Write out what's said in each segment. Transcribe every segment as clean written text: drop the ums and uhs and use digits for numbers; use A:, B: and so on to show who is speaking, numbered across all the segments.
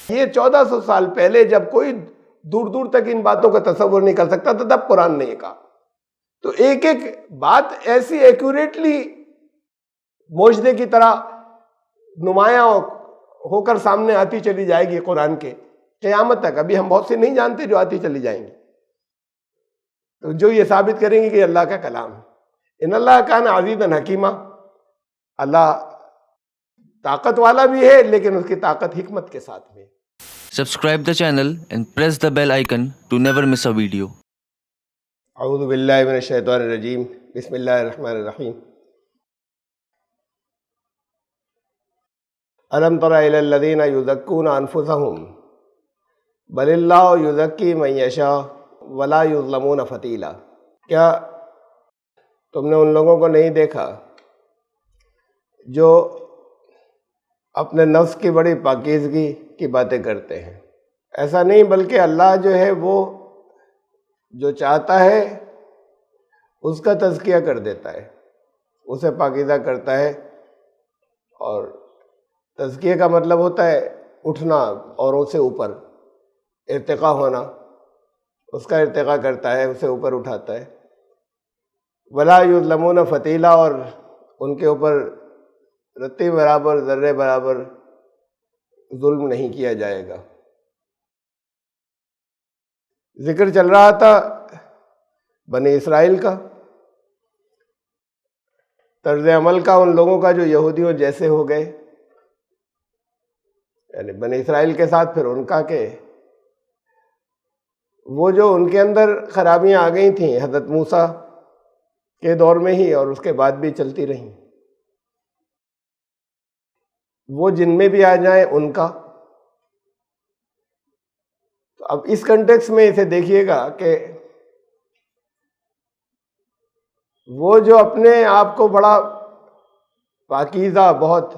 A: یہ 1400 سال پہلے جب کوئی دور دور تک ان باتوں کا تصور نہیں کر سکتا تھا تب قرآن نے یہ کہا. تو ایک ایک بات ایسی ایکوریٹلی معجزے کی طرح نمایاں ہو کر سامنے آتی چلی جائے گی قرآن کے قیامت تک. ابھی ہم بہت سے نہیں جانتے جو آتی چلی جائیں گی، تو جو یہ ثابت کریں گے کہ اللہ کا کلام ہے. ان اللہ کان عزیزا حکیمہ، اللہ طاقت والا بھی ہے لیکن اس کی طاقت حکمت کے ساتھ بھی.
B: Subscribe the channel and press the bell icon to never miss a video.
A: اعوذ باللہ من الشیطان الرجیم، بسم اللہ الرحمن الرحیم. الم تر الی الذین یزکون انفسہم بل اللہ یزکی من یشاء ولا یظلمون فتیلا. کیا تم نے ان لوگوں کو نہیں دیکھا جو اپنے نفس کی بڑی پاکیزگی کی باتیں کرتے ہیں؟ ایسا نہیں، بلکہ اللہ جو ہے وہ جو چاہتا ہے اس کا تزکیہ کر دیتا ہے، اسے پاکیزہ کرتا ہے. اور تزکیہ کا مطلب ہوتا ہے اٹھنا، اوروں سے اوپر ارتقاء ہونا. اس کا ارتقاء کرتا ہے، اسے اوپر اٹھاتا ہے. ولا یظلمون فتیلا، اور ان کے اوپر رتی برابر، ذرے برابر ظلم نہیں کیا جائے گا. ذکر چل رہا تھا بنی اسرائیل کا، طرز عمل کا، ان لوگوں کا جو یہودیوں جیسے ہو گئے، یعنی بنی اسرائیل کے ساتھ پھر ان کا کہ وہ جو ان کے اندر خرابیاں آ گئی تھیں حضرت موسیٰ کے دور میں ہی اور اس کے بعد بھی چلتی رہیں، وہ جن میں بھی آ جائیں ان کا. تو اب اس کنٹیکس میں اسے دیکھیے گا کہ وہ جو اپنے آپ کو بڑا پاکیزہ، بہت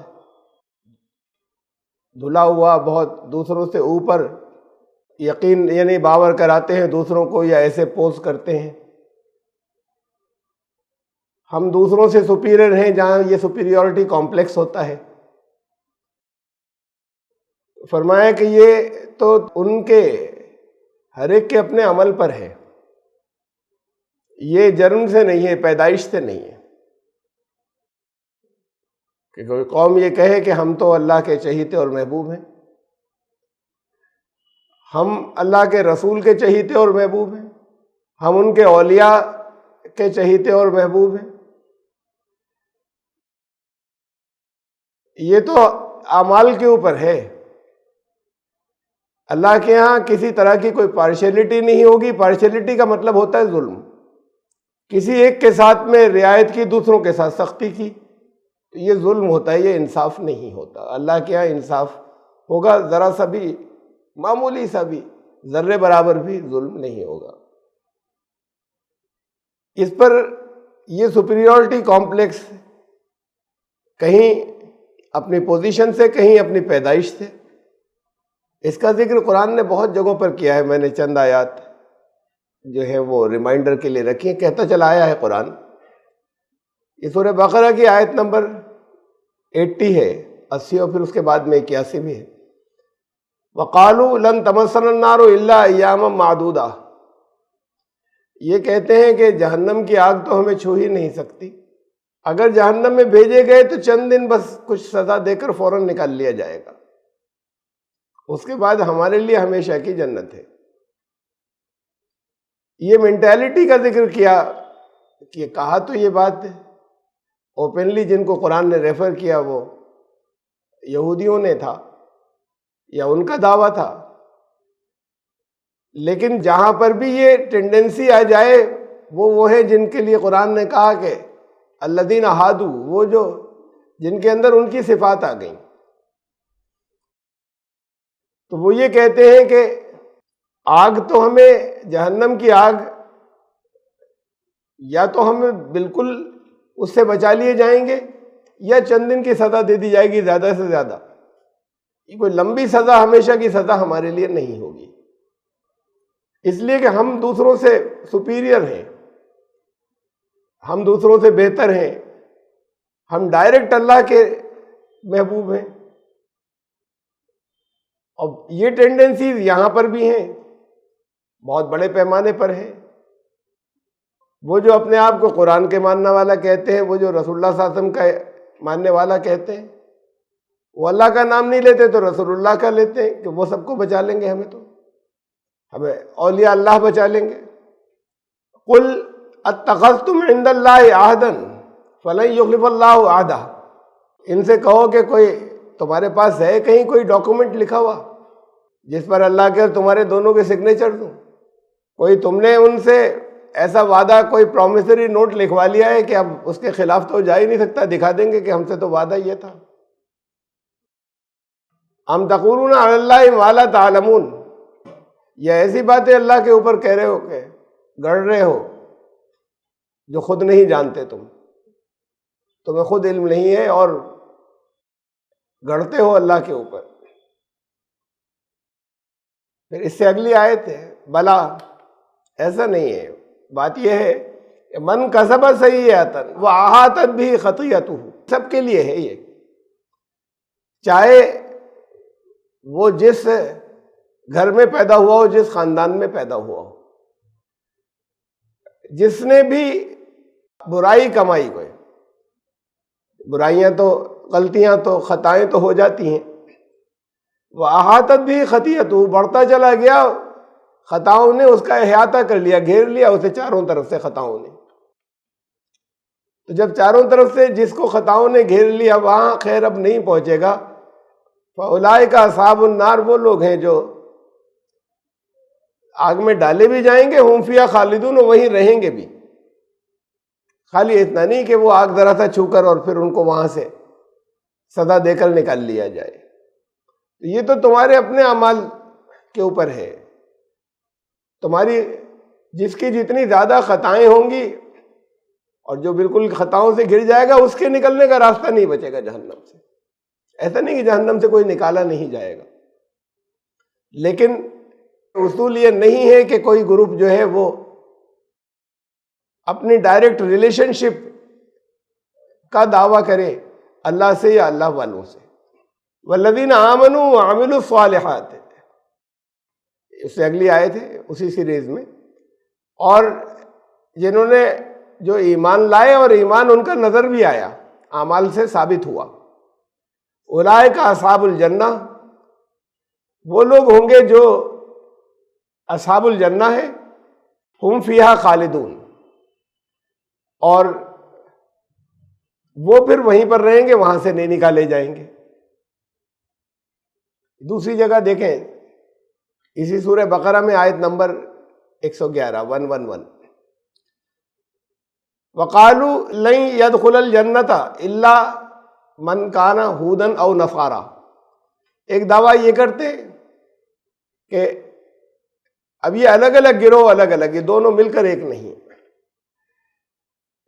A: دھلا ہوا، بہت دوسروں سے اوپر یقین یعنی باور کراتے ہیں دوسروں کو، یا ایسے پوز کرتے ہیں ہم دوسروں سے سپیریئر ہیں، جہاں یہ سپیریورٹی کمپلیکس ہوتا ہے. فرمایا کہ یہ تو ان کے ہر ایک کے اپنے عمل پر ہے، یہ جرم سے نہیں ہے، پیدائش سے نہیں ہے. کہ کوئی قوم یہ کہے کہ ہم تو اللہ کے چہیتے اور محبوب ہیں، ہم اللہ کے رسول کے چہیتے اور محبوب ہیں، ہم ان کے اولیاء کے چہیتے اور محبوب ہیں، یہ تو اعمال کے اوپر ہے. اللہ کے ہاں کسی طرح کی کوئی پارشیلٹی نہیں ہوگی. پارشیلٹی کا مطلب ہوتا ہے ظلم، کسی ایک کے ساتھ میں رعایت کی، دوسروں کے ساتھ سختی کی، تو یہ ظلم ہوتا ہے، یہ انصاف نہیں ہوتا. اللہ کے ہاں انصاف ہوگا، ذرا سا بھی، معمولی سا بھی، ذرے برابر بھی ظلم نہیں ہوگا. اس پر یہ سپیریورٹی کمپلیکس کہیں اپنی پوزیشن سے، کہیں اپنی پیدائش سے، اس کا ذکر قرآن نے بہت جگہوں پر کیا ہے. میں نے چند آیات جو ہے وہ ریمائنڈر کے لیے رکھی ہیں، کہتا چلا آیا ہے قرآن. یہ سورہ بقرہ کی آیت نمبر 80 ہے، 80، اور پھر اس کے بعد میں 81 بھی ہے. وَقَالُوا لَن تَمَسَّنَا النَّارُ إِلَّا أَيَّامًا مَّعْدُودَةً، یہ کہتے ہیں کہ جہنم کی آگ تو ہمیں چھو ہی نہیں سکتی، اگر جہنم میں بھیجے گئے تو چند دن بس کچھ سزا دے کر فوراً نکال لیا جائے گا، اس کے بعد ہمارے لیے ہمیشہ کی جنت ہے. یہ مینٹیلٹی کا ذکر کیا کہ کہا تو یہ بات اوپنلی جن کو قرآن نے ریفر کیا وہ یہودیوں نے تھا یا ان کا دعویٰ تھا، لیکن جہاں پر بھی یہ ٹینڈنسی آ جائے وہ ہیں جن کے لیے قرآن نے کہا کہ الذین ہادو، وہ جو جن کے اندر ان کی صفات آ گئیں. تو وہ یہ کہتے ہیں کہ آگ تو ہمیں، جہنم کی آگ یا تو ہمیں بالکل اس سے بچا لیے جائیں گے یا چند دن کی سزا دے دی جائے گی زیادہ سے زیادہ. یہ کوئی لمبی سزا، ہمیشہ کی سزا ہمارے لیے نہیں ہوگی، اس لیے کہ ہم دوسروں سے سپیریئر ہیں، ہم دوسروں سے بہتر ہیں، ہم ڈائریکٹ اللہ کے محبوب ہیں. اور یہ ٹینڈنسیز یہاں پر بھی ہیں، بہت بڑے پیمانے پر ہیں۔ وہ جو اپنے آپ کو قرآن کے ماننے والا کہتے ہیں، وہ جو رسول اللہ صلی اللہ علیہ وسلم کا ماننے والا کہتے ہیں، وہ اللہ کا نام نہیں لیتے تو رسول اللہ کا لیتے ہیں کہ وہ سب کو بچا لیں گے، ہمیں اولیاء اللہ بچا لیں گے۔ قل اتخذتم عند اللہ عہدا فلن یخلف اللہ عہدہ، ان سے کہو کہ کوئی تمہارے پاس ہے کہیں کوئی ڈاکومنٹ لکھا ہوا جس پر اللہ کے اور تمہارے دونوں کے سگنیچر دوں؟ کوئی تم نے ان سے ایسا وعدہ، کوئی پرومسری نوٹ لکھوا لیا ہے کہ اب اس کے خلاف تو جا ہی نہیں سکتا، دکھا دیں گے کہ ہم سے تو وعدہ یہ تھا۔ ام تقولون علی اللہ ما لا تعلمون، یہ ایسی باتیں اللہ کے اوپر کہہ رہے ہو کہ گڑھ رہے ہو جو خود نہیں جانتے، تمہیں خود علم نہیں ہے اور گڑھتے ہو اللہ کے اوپر۔ پھر اس سے اگلی آیت ہے، بلا ایسا نہیں ہے، بات یہ ہے کہ من کسب سیئۃ واحاطت بہ خطیئتہ، سب کے لیے ہے یہ، چاہے وہ جس گھر میں پیدا ہوا ہو، جس خاندان میں پیدا ہوا ہو، جس نے بھی برائی کمائی کوئی، برائیاں تو، غلطیاں تو، خطائیں تو ہو جاتی ہیں، وہ احاطت بھی خطیئتہ، بڑھتا چلا گیا، خطاؤں نے اس کا احاطہ کر لیا، گھیر لیا اسے چاروں طرف سے خطاؤں نے۔ تو جب چاروں طرف سے جس کو خطاؤں نے گھیر لیا وہاں خیر اب نہیں پہنچے گا، فاولئک اصحاب النار، وہ لوگ ہیں جو آگ میں ڈالے بھی جائیں گے، ہم فیہا خالدون، وہیں رہیں گے بھی۔ خالی اتنا نہیں کہ وہ آگ ذرا سا چھو کر اور پھر ان کو وہاں سے سزا دے کر نکال لیا جائے، یہ تو تمہارے اپنے اعمال کے اوپر ہے۔ تمہاری جس کی جتنی زیادہ خطائیں ہوں گی اور جو بالکل خطاؤں سے گر جائے گا، اس کے نکلنے کا راستہ نہیں بچے گا جہنم سے۔ ایسا نہیں کہ جہنم سے کوئی نکالا نہیں جائے گا، لیکن اصول یہ نہیں ہے کہ کوئی گروپ جو ہے وہ اپنی ڈائریکٹ ریلیشن شپ کا دعویٰ کرے اللہ سے یا اللہ والوں سے۔ والذین آمنوا وعملوا الصالحات، اس سے اگلی آیت ہے اسی سیریز میں، اور جنہوں نے جو ایمان لائے اور ایمان ان کا نظر بھی آیا، اعمال سے ثابت ہوا، اولئک اصحاب الجنہ، وہ لوگ ہوں گے جو اصحاب الجنہ ہیں، ہم فیہا خالدون، اور وہ پھر وہیں پر رہیں گے، وہاں سے نہیں نکالے جائیں گے۔ دوسری جگہ دیکھیں اسی سورہ بقرہ میں آیت نمبر 111 111، وَقَالُوا لَن يَدْخُلَ الْجَنَّةَ إِلَّا مَنْ كَانَ هُودًا أَوْ نَصَارَىٰ، ایک دعویٰ یہ کرتے کہ اب یہ الگ الگ گروہ، الگ الگ، یہ دونوں مل کر ایک نہیں۔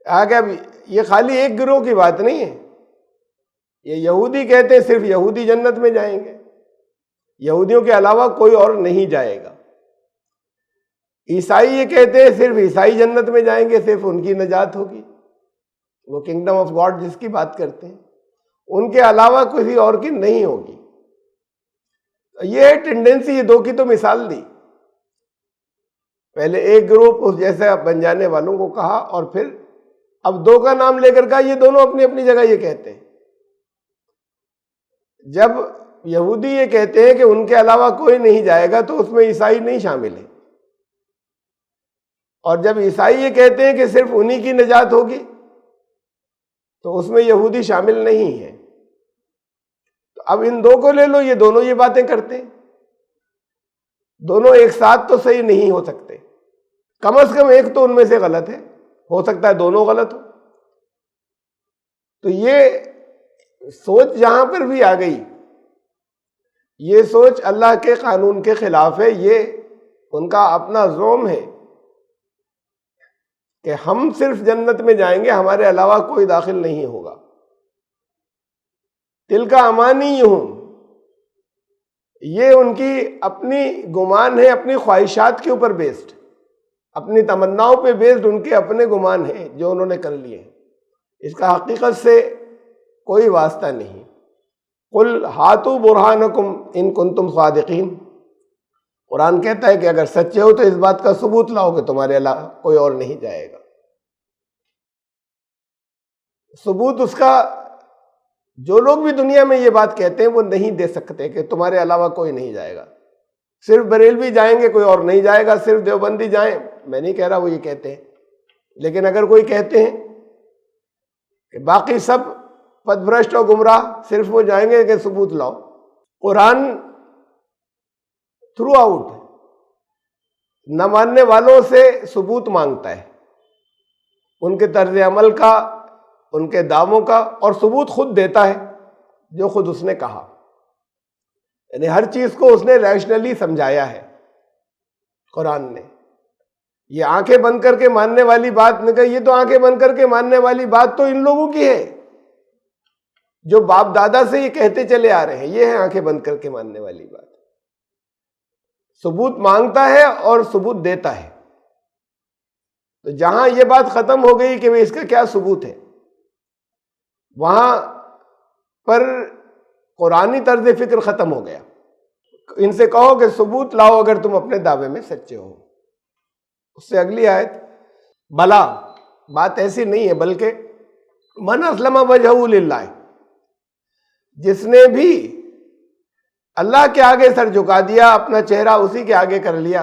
A: آگے اب یہ خالی ایک گروہ کی بات نہیں ہے، یہ یہودی کہتے ہیں صرف یہودی جنت میں جائیں گے، یہودیوں کے علاوہ کوئی اور نہیں جائے گا۔ عیسائی یہ کہتے ہیں صرف عیسائی جنت میں جائیں گے، صرف ان کی نجات ہوگی، وہ کنگڈم آف گاڈ جس کی بات کرتے ہیں، ان کے علاوہ کسی اور کی نہیں ہوگی۔ یہ ٹینڈنسی، یہ دو کی تو مثال دی، پہلے ایک گروپ اس جیسا بن جانے والوں کو کہا، اور پھر اب دو کا نام لے کر کہا، یہ دونوں اپنی اپنی جگہ یہ کہتے ہیں۔ جب یہودی یہ کہتے ہیں کہ ان کے علاوہ کوئی نہیں جائے گا تو اس میں عیسائی نہیں شامل ہے، اور جب عیسائی یہ کہتے ہیں کہ صرف انہی کی نجات ہوگی تو اس میں یہودی شامل نہیں ہے۔ تو اب ان دو کو لے لو، یہ دونوں یہ باتیں کرتے ہیں، دونوں ایک ساتھ تو صحیح نہیں ہو سکتے، کم از کم ایک تو ان میں سے غلط ہے، ہو سکتا ہے دونوں غلط ہو۔ تو یہ سوچ جہاں پر بھی آ گئی، یہ سوچ اللہ کے قانون کے خلاف ہے، یہ ان کا اپنا زعم ہے کہ ہم صرف جنت میں جائیں گے، ہمارے علاوہ کوئی داخل نہیں ہوگا۔ تلک امانیہم، یہ ان کی اپنی گمان ہے، اپنی خواہشات کے اوپر بیسڈ، اپنی تمناؤں پہ بیسڈ ان کے اپنے گمان ہیں جو انہوں نے کر لیے ہیں، اس کا حقیقت سے کوئی واسطہ نہیں۔ قل ہاتوا برہانکم ان کنتم صادقین، قرآن کہتا ہے کہ اگر سچے ہو تو اس بات کا ثبوت لاؤ کہ تمہارے علاوہ کوئی اور نہیں جائے گا۔ ثبوت اس کا جو لوگ بھی دنیا میں یہ بات کہتے ہیں وہ نہیں دے سکتے کہ تمہارے علاوہ کوئی نہیں جائے گا، صرف بریلوی جائیں گے کوئی اور نہیں جائے گا، صرف دیوبندی جائیں، میں نہیں کہہ رہا وہ یہ کہتے ہیں، لیکن اگر کوئی کہتے ہیں کہ باقی سب پد بھرشٹ اور گمراہ صرف وہ جائیں گے کہ ثبوت لاؤ۔ قرآن تھرو آؤٹ نہ ماننے والوں سے ثبوت مانگتا ہے، ان کے طرز عمل کا، ان کے دعووں کا، اور ثبوت خود دیتا ہے جو خود اس نے کہا، یعنی ہر چیز کو اس نے ریشنلی سمجھایا ہے قرآن نے۔ یہ آنکھیں بند کر کے ماننے والی بات نہیں کہی، یہ تو آنکھیں بند کر کے ماننے والی بات تو ان لوگوں کی ہے جو باپ دادا سے یہ کہتے چلے آ رہے ہیں، یہ ہے آنکھیں بند کر کے ماننے والی بات۔ ثبوت مانگتا ہے اور ثبوت دیتا ہے، تو جہاں یہ بات ختم ہو گئی کہ اس کا کیا ثبوت ہے، وہاں پر قرآنی طرز فکر ختم ہو گیا۔ ان سے کہو کہ ثبوت لاؤ اگر تم اپنے دعوے میں سچے ہو۔ اس سے اگلی آیت، بلا، بات ایسی نہیں ہے بلکہ من اسلم وجہہ للہ، جس نے بھی اللہ کے آگے سر جھکا دیا، اپنا چہرہ اسی کے آگے کر لیا،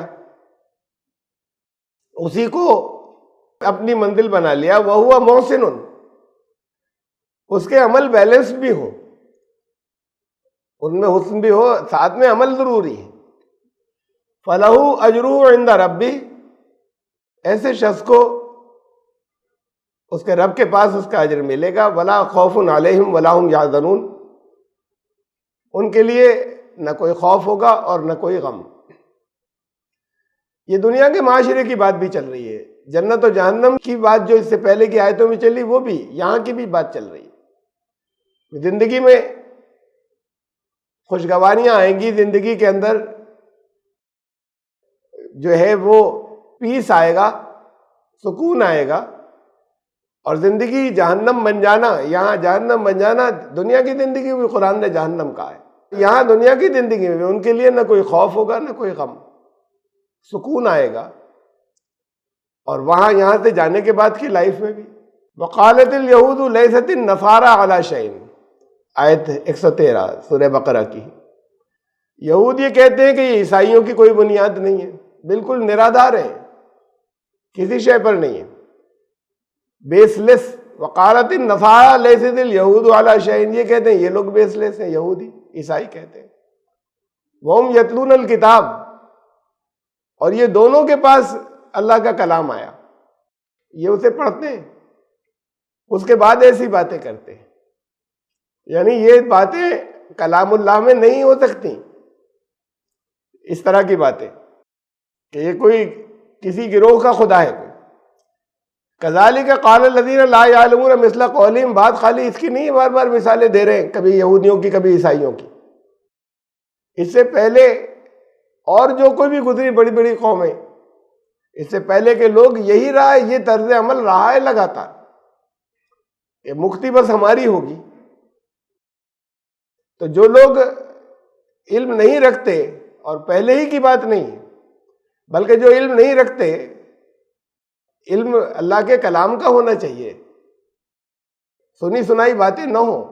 A: اسی کو اپنی منزل بنا لیا، وہو محسن، اس کے عمل بیلنس بھی ہو، ان میں حسن بھی ہو، ساتھ میں عمل ضروری ہے۔ فَلَهُ أَجْرُهُ عِنْدَ رَبِّهِ، ایسے شخص کو اس کے رب کے پاس اس کا اجر ملے گا۔ وَلَا خَوْفٌ عَلَيْهِمْ وَلَا هُمْ يَحْزَنُونَ، ان کے لیے نہ کوئی خوف ہوگا اور نہ کوئی غم۔ یہ دنیا کے معاشرے کی بات بھی چل رہی ہے، جنت و جہنم کی بات جو اس سے پہلے کی آیتوں میں چلی وہ بھی، یہاں کی بھی بات چل رہی ہے۔ زندگی میں خوشگواریاں آئیں گی، زندگی کے اندر جو ہے وہ پیس آئے گا، سکون آئے گا، اور زندگی جہنم بن جانا، یہاں جہنم بن جانا، دنیا کی زندگی میں بھی قرآن نے جہنم کہا ہے، یہاں دنیا کی زندگی میں بھی ان کے لیے نہ کوئی خوف ہوگا نہ کوئی غم، سکون آئے گا، اور وہاں یہاں سے جانے کے بعد کی لائف میں بھی۔ وقالت الیہود لیست النصارى علی شیء، آیت 113 سورہ بقرہ کی۔ یہود یہ کہتے ہیں کہ یہ عیسائیوں کی کوئی بنیاد نہیں ہے، بالکل نرادار ہے، کسی شے پر نہیں ہے، بیس لیس۔ وقالت النصارى لیست الیہود علی شیء، یہ کہتے ہیں یہ لوگ بیس لیس ہیں، یہودی عیسائی کہتے ہیں۔ وہم یتلون الکتاب، اور یہ دونوں کے پاس اللہ کا کلام آیا، یہ اسے پڑھتے ہیں، اس کے بعد ایسی باتیں کرتے ہیں، یعنی یہ باتیں کلام اللہ میں نہیں ہو سکتی، اس طرح کی باتیں کہ یہ کوئی کسی گروہ کا خدا ہے۔ کذالک قال الذین لا یعلمون مثل قولہم، بات خالی اس کی نہیں، بار بار مثالیں دے رہے ہیں، کبھی یہودیوں کی کبھی عیسائیوں کی۔ اس سے پہلے اور جو کوئی بھی گزری بڑی بڑی قومیں، اس سے پہلے کے لوگ یہی رہا ہے، یہ طرز عمل رہا ہے لگاتار، کہ مکتی بس ہماری ہوگی۔ تو جو لوگ علم نہیں رکھتے، اور پہلے ہی کی بات نہیں ہے، بلکہ جو علم نہیں رکھتے، علم اللہ کے کلام کا ہونا چاہیے، سنی سنائی باتیں نہ ہوں۔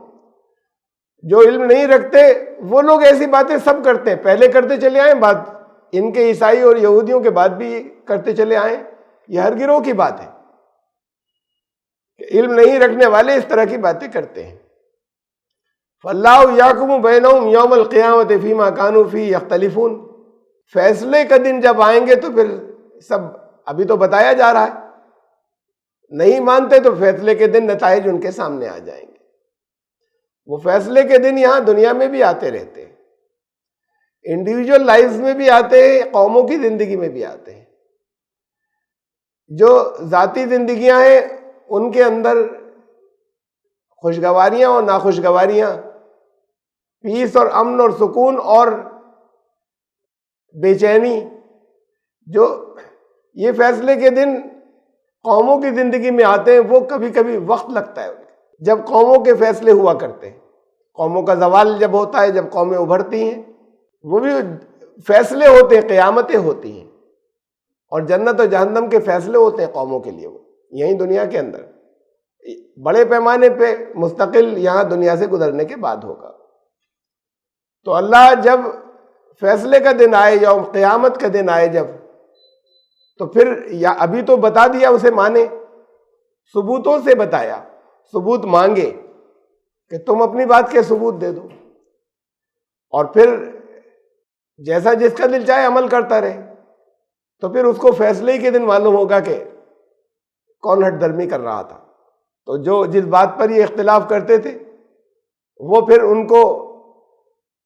A: جو علم نہیں رکھتے وہ لوگ ایسی باتیں سب کرتے ہیں، پہلے کرتے چلے آئیں، بات ان کے عیسائی اور یہودیوں کے بعد بھی کرتے چلے آئیں، یہ ہر گروہ کی بات ہے کہ علم نہیں رکھنے والے اس طرح کی باتیں کرتے ہیں۔ فَاللَّهُ يَحْكُمُ بَيْنَهُمْ يَوْمَ الْقِيَامَةِ فِيمَا كَانُوا فِيهِ يَخْتَلِفُونَ، فیصلے کا دن جب آئیں گے تو پھر سب ابھی تو بتایا جا رہا ہے، نہیں مانتے تو فیصلے کے دن نتائج ان کے سامنے آ جائیں گے۔ وہ فیصلے کے دن یہاں دنیا میں بھی آتے رہتے ہیں، انڈیویجول لائف میں بھی آتے ہیں، قوموں کی زندگی میں بھی آتے ہیں۔ جو ذاتی زندگیاں ہیں ان کے اندر خوشگواریاں اور ناخوشگواریاں، پیس اور امن اور سکون اور بے چینی، جو یہ فیصلے کے دن قوموں کی زندگی میں آتے ہیں، وہ کبھی کبھی وقت لگتا ہے جب قوموں کے فیصلے ہوا کرتے ہیں، قوموں کا زوال جب ہوتا ہے، جب قومیں ابھرتی ہیں، وہ بھی فیصلے ہوتے ہیں، قیامتیں ہوتی ہیں، اور جنت و جہنم کے فیصلے ہوتے ہیں قوموں کے لیے، وہ یہیں دنیا کے اندر بڑے پیمانے پہ مستقل یہاں دنیا سے گزرنے کے بعد ہوگا۔ تو اللہ جب فیصلے کا دن آئے، یوم قیامت کا دن آئے جب، تو پھر یا ابھی تو بتا دیا اسے مانے، ثبوتوں سے بتایا، ثبوت مانگے کہ تم اپنی بات کے ثبوت دے دو، اور پھر جیسا جس کا دل چاہے عمل کرتا رہے، تو پھر اس کو فیصلے کے دن معلوم ہوگا کہ کون ہٹ درمی کر رہا تھا۔ تو جو جس بات پر یہ اختلاف کرتے تھے وہ پھر ان کو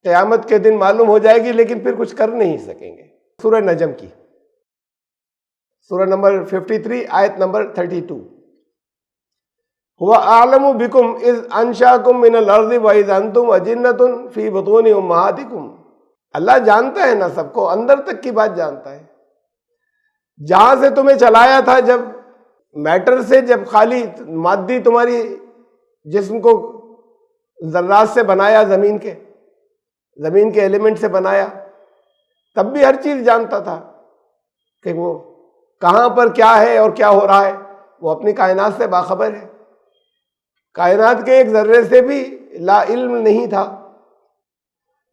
A: قیامت کے دن معلوم ہو جائے گی، لیکن پھر کچھ کر نہیں سکیں گے۔ سورہ نجم کی سورہ نمبر 53 آیت نمبر 32، هُوَ أَعْلَمُ بِكُمْ إِذْ أَنشَأَكُم مِّنَ الْأَرْضِ وَإِذْ أَنتُمْ أَجِنَّةٌ فِي بُطُونِ أُمَّهَاتِكُمْ۔ اللہ جانتا ہے نا سب کو، اندر تک کی بات جانتا ہے۔ جہاں سے تمہیں چلایا تھا، جب میٹر سے، جب خالی مادی تمہاری جسم کو ذرات سے بنایا، زمین کے ایلیمنٹ سے بنایا، تب بھی ہر چیز جانتا تھا کہ وہ کہاں پر کیا ہے اور کیا ہو رہا ہے۔ وہ اپنی کائنات سے باخبر ہے، کائنات کے ایک ذرے سے بھی لا علم نہیں تھا۔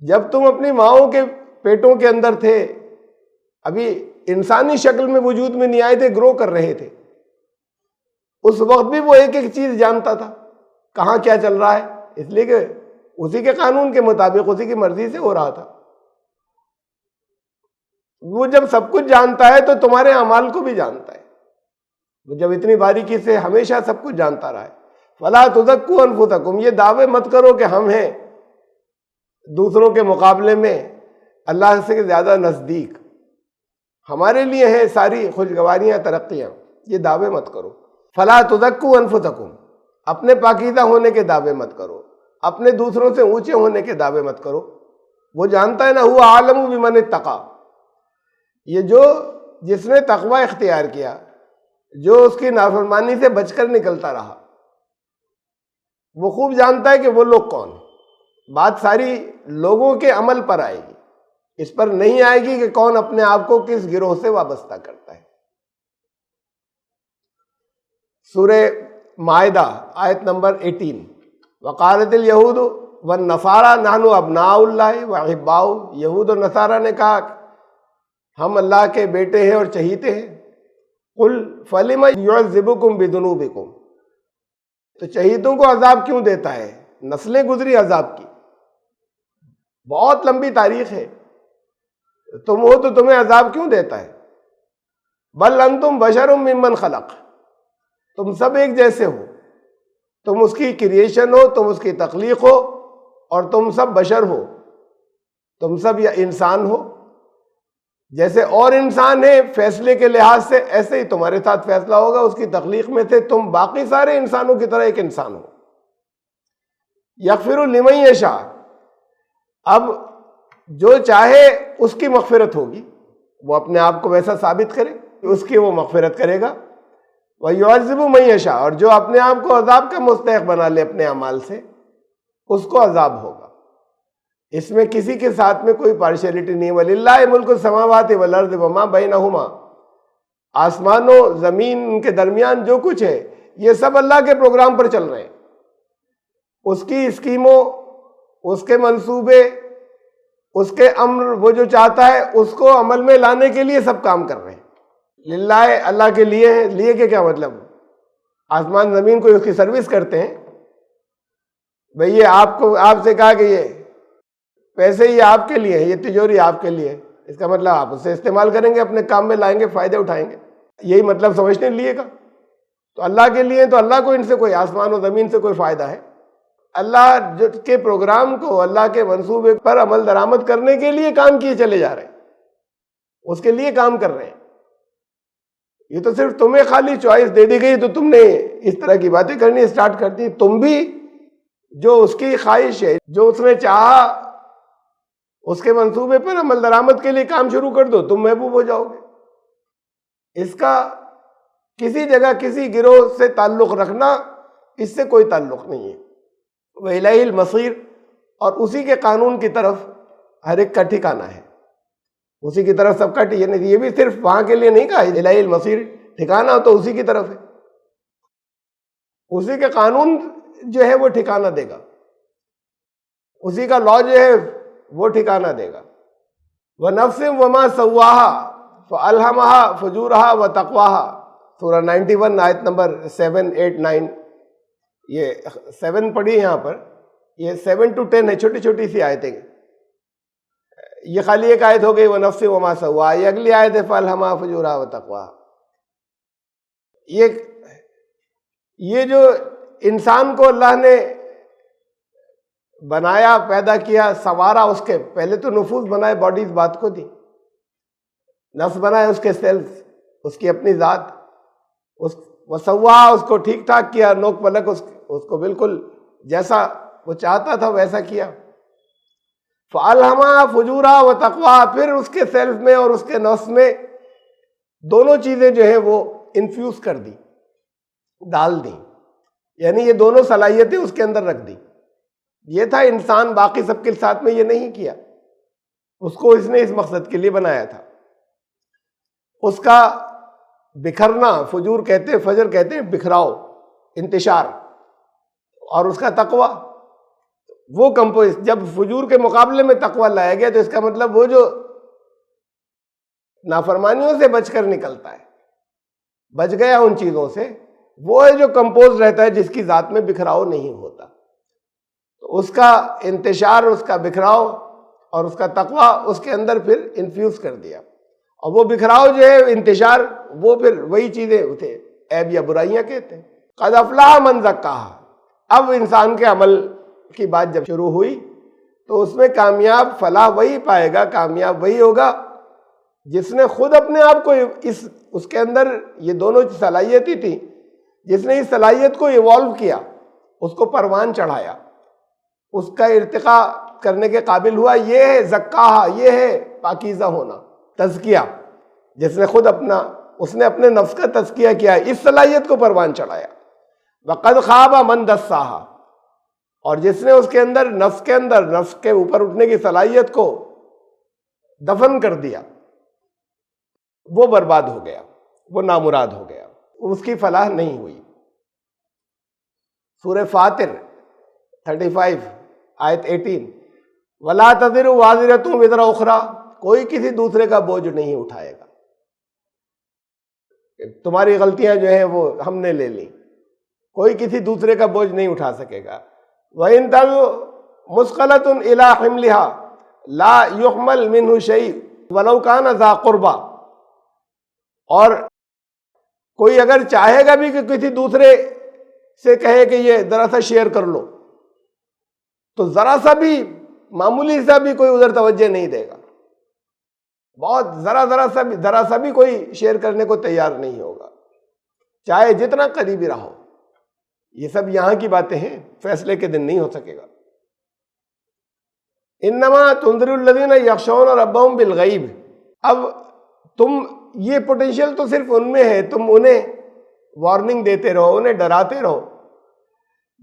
A: جب تم اپنی ماؤں کے پیٹوں کے اندر تھے، ابھی انسانی شکل میں وجود میں نہیں آئے تھے، گرو کر رہے تھے، اس وقت بھی وہ ایک ایک چیز جانتا تھا، کہاں کیا چل رہا ہے، اس لیے کہ اسی کے قانون کے مطابق، اسی کی مرضی سے ہو رہا تھا۔ وہ جب سب کچھ جانتا ہے تو تمہارے اعمال کو بھی جانتا ہے، وہ جب اتنی باریکی سے ہمیشہ سب کچھ جانتا رہا ہے۔ فَلَا تُزَكُّوا أَنفُسَكُمْ، یہ دعوے مت کرو کہ ہم ہیں دوسروں کے مقابلے میں اللہ سے زیادہ نزدیک، ہمارے لیے ہیں ساری خوشگواریاں، ترقیاں، یہ دعوے مت کرو۔ فَلَا تُزَكُّوا أَنفُسَكُمْ، اپنے پاکیزہ ہونے کے دعوے مت کرو، اپنے دوسروں سے اونچے ہونے کے دعوے مت کرو۔ وہ جانتا ہے نا، هُوَ أَعْلَمُ بِمَنِ اتَّقَىٰ، یہ جس نے تقوی اختیار کیا، جو اس کی نافرمانی سے بچ کر نکلتا رہا، وہ خوب جانتا ہے کہ وہ لوگ کون۔ بات ساری لوگوں کے عمل پر آئے گی، اس پر نہیں آئے گی کہ کون اپنے آپ کو کس گروہ سے وابستہ کرتا ہے۔ سورہ مائدہ آیت نمبر 18، وقالت الیہود والنصارى نحن ابناء اللہ واحباؤہ، یہود و نصارہ نے کہا ہم اللہ کے بیٹے ہیں اور چہیتے ہیں۔ قل فلم یعذبکم بذنوبکم، تو چہیتوں کو عذاب کیوں دیتا ہے؟ نسلیں گزری عذاب کی، بہت لمبی تاریخ ہے، تم ہو تو تمہیں عذاب کیوں دیتا ہے؟ بل انتم بشر ممن خلق، تم سب ایک جیسے ہو، تم اس کی کریشن ہو، تم اس کی تخلیق ہو، اور تم سب بشر ہو، تم سب یا انسان ہو۔ جیسے اور انسان ہے فیصلے کے لحاظ سے، ایسے ہی تمہارے ساتھ فیصلہ ہوگا، اس کی تخلیق میں تھے، تم باقی سارے انسانوں کی طرح ایک انسان ہو۔ یغفر لمن یشاء، اب جو چاہے اس کی مغفرت ہوگی، وہ اپنے آپ کو ویسا ثابت کرے کہ اس کی وہ مغفرت کرے گا۔ وَيُعَذِّبُ مَن یشاء، اور جو اپنے آپ کو عذاب کا مستحق بنا لے اپنے اعمال سے، اس کو عذاب ہوگا۔ اس میں کسی کے ساتھ میں کوئی پارشیلٹی نہیں۔ وَلِلَّهِ مُلْكُ السَّمَاوَاتِ وَالْأَرْضِ وَمَا بَيْنَهُمَا، آسمان و زمین ان کے درمیان جو کچھ ہے، یہ سب اللہ کے پروگرام پر چل رہے ہیں، اس کی اسکیموں، اس کے منصوبے، اس کے امر، وہ جو چاہتا ہے اس کو عمل میں لانے کے لیے سب کام کر رہے ہیں۔ للہ، اللہ کے لیے ہے، لیے کے کیا مطلب؟ آسمان زمین کو اس کی سروس کرتے ہیں۔ بھئی یہ آپ سے کہا کہ یہ پیسے یہ آپ کے لیے ہے، یہ تجوری آپ کے لیے ہے، اس کا مطلب آپ اسے استعمال کریں گے، اپنے کام میں لائیں گے، فائدے اٹھائیں گے، یہی مطلب سمجھتے لیے کا؟ تو اللہ کے لیے تو اللہ کو ان سے کوئی آسمان و زمین سے کوئی فائدہ ہے؟ اللہ کے پروگرام کو، اللہ کے منصوبے پر عمل درآمد کرنے کے لیے کام کیے چلے جا رہے ہیں، اس کے لیے کام کر رہے ہیں۔ یہ تو صرف تمہیں خالی چوائس دے دی گئی تو تم نے اس طرح کی باتیں کرنی اسٹارٹ کر دی۔ تم بھی جو اس کی خواہش ہے، جو اس نے چاہا، اس کے منصوبے پر عمل درآمد کے لیے کام شروع کر دو، تم محبوب ہو جاؤ گے۔ اس کا کسی جگہ کسی گروہ سے تعلق رکھنا، اس سے کوئی تعلق نہیں ہے۔ وَإِلَيْهِ الْمَصِيرُ، اور اسی کے قانون کی طرف ہر ایک کا ٹھکانہ ہے، اسی کی طرف سب کا یہ بھی صرف وہاں کے لیے نہیں کہا، الیہ المصیر، ٹھکانہ تو اسی کی طرف ہے، اسی کے قانون جو ہے وہ ٹھکانہ دے گا، اسی کا لا جو ہے وہ ٹھکانہ دے گا۔ وَنَفْسٍ وَمَا سَوَّاهَا فَأَلْهَمَهَا فُجُورَهَا وَتَقْوَاهَا، سورہ 91 آیت نمبر 7، 8، 9، یہ 7 پڑھی یہاں پر، یہ 7 to 10 ہے، چھوٹی چھوٹی سی آیتیں، یہ خالی ایک آیت ہو گئی وَنَفْسٍ وَمَا سَوَّاهَا، یہ اگلی آیت ہے فَأَلْهَمَهَا فُجُورَهَا وَتَقْوَاهَا۔ یہ جو انسان کو اللہ نے بنایا، پیدا کیا، سنوارا، اس کے پہلے تو نفوس بنائے، باڈیز بات کو دی، نفس بنائے، اس کے سیلز، اس کی اپنی ذات، وسوا، اس کو ٹھیک ٹھاک کیا، نوک پلک اس کو بالکل جیسا وہ چاہتا تھا ویسا کیا۔ فَأَلْهَمَهَا فُجُورَهَا وَتَقْوَاهَا، پھر اس کے سیلف میں اور اس کے نفس میں دونوں چیزیں جو ہیں وہ انفیوز کر دی، ڈال دی، یعنی یہ دونوں صلاحیتیں اس کے اندر رکھ دی۔ یہ تھا انسان، باقی سب کے ساتھ میں یہ نہیں کیا، اس کو اس نے اس مقصد کے لیے بنایا تھا۔ اس کا بکھرنا، فجور کہتے ہیں، فجر کہتے ہیں بکھراؤ، انتشار، اور اس کا تقوی، وہ کمپوز، جب فجور کے مقابلے میں تقوی لایا گیا تو اس کا مطلب وہ جو نافرمانیوں سے بچ کر نکلتا ہے، بچ گیا ان چیزوں سے، وہ ہے جو کمپوز رہتا ہے، جس کی ذات میں بکھراؤ نہیں ہوتا۔ تو اس کا انتشار، اس کا بکھراؤ اور اس کا تقوی اس کے اندر پھر انفیوز کر دیا، اور وہ بکھراؤ جو ہے، انتشار، وہ پھر وہی چیزیں تھے، عیب یا برائیاں کہتے ہیں۔ قد افلح من زکاہا، اب انسان کے عمل کی بات جب شروع ہوئی تو اس میں کامیاب، فلاح وہی پائے گا، کامیاب وہی ہوگا جس نے خود اپنے آپ کو اس کے اندر یہ دونوں صلاحیتیں تھیں، جس نے اس صلاحیت کو ایوالو کیا، اس کو پروان چڑھایا، اس کا ارتقاء کرنے کے قابل ہوا، یہ ہے زکاہا، یہ ہے پاکیزہ ہونا، تزکیہ، جس نے خود اس نے اپنے نفس کا تزکیہ کیا، اس صلاحیت کو پروان چڑھایا۔ وَقَدْ خَابَ مَنْ دَسَّاهَا، اور جس نے اس کے اندر نفس کے اوپر اٹھنے کی صلاحیت کو دفن کر دیا، وہ برباد ہو گیا، وہ نامراد ہو گیا، اس کی فلاح نہیں ہوئی۔ سورہ فاطر 35 آیت 18، وَلَا تَزِرُ وَازِرَةٌ وِزْرَ أُخْرَىٰ، کوئی کسی دوسرے کا بوجھ نہیں اٹھائے گا، تمہاری غلطیاں جو ہیں وہ ہم نے لے لی، کوئی کسی دوسرے کا بوجھ نہیں اٹھا سکے گا۔ وَإِن تَزُ مُثْقَلَةٌ إِلَىٰ حِمْلِهَا لَا يُحْمَلْ مِنْهُ شَيْءٌ وَلَوْ كَانَ ذَا قُرْبَىٰ، اور کوئی اگر چاہے گا بھی کہ کسی دوسرے سے کہے کہ یہ ذرا سا شیئر کر لو، تو ذرا سا بھی، معمولی سا بھی کوئی ادھر توجہ نہیں دے گا، بہت ذرا سا بھی کوئی شیئر کرنے کو تیار نہیں ہوگا، چاہے جتنا قریبی رہو۔ یہ سب یہاں کی باتیں ہیں، فیصلے کے دن نہیں ہو سکے گا۔ انما تنذر الذین یخشون ربهم بالغیب، اب تم، یہ پوٹینشیل تو صرف ان میں ہے، تم انہیں وارننگ دیتے رہو، انہیں ڈراتے رہو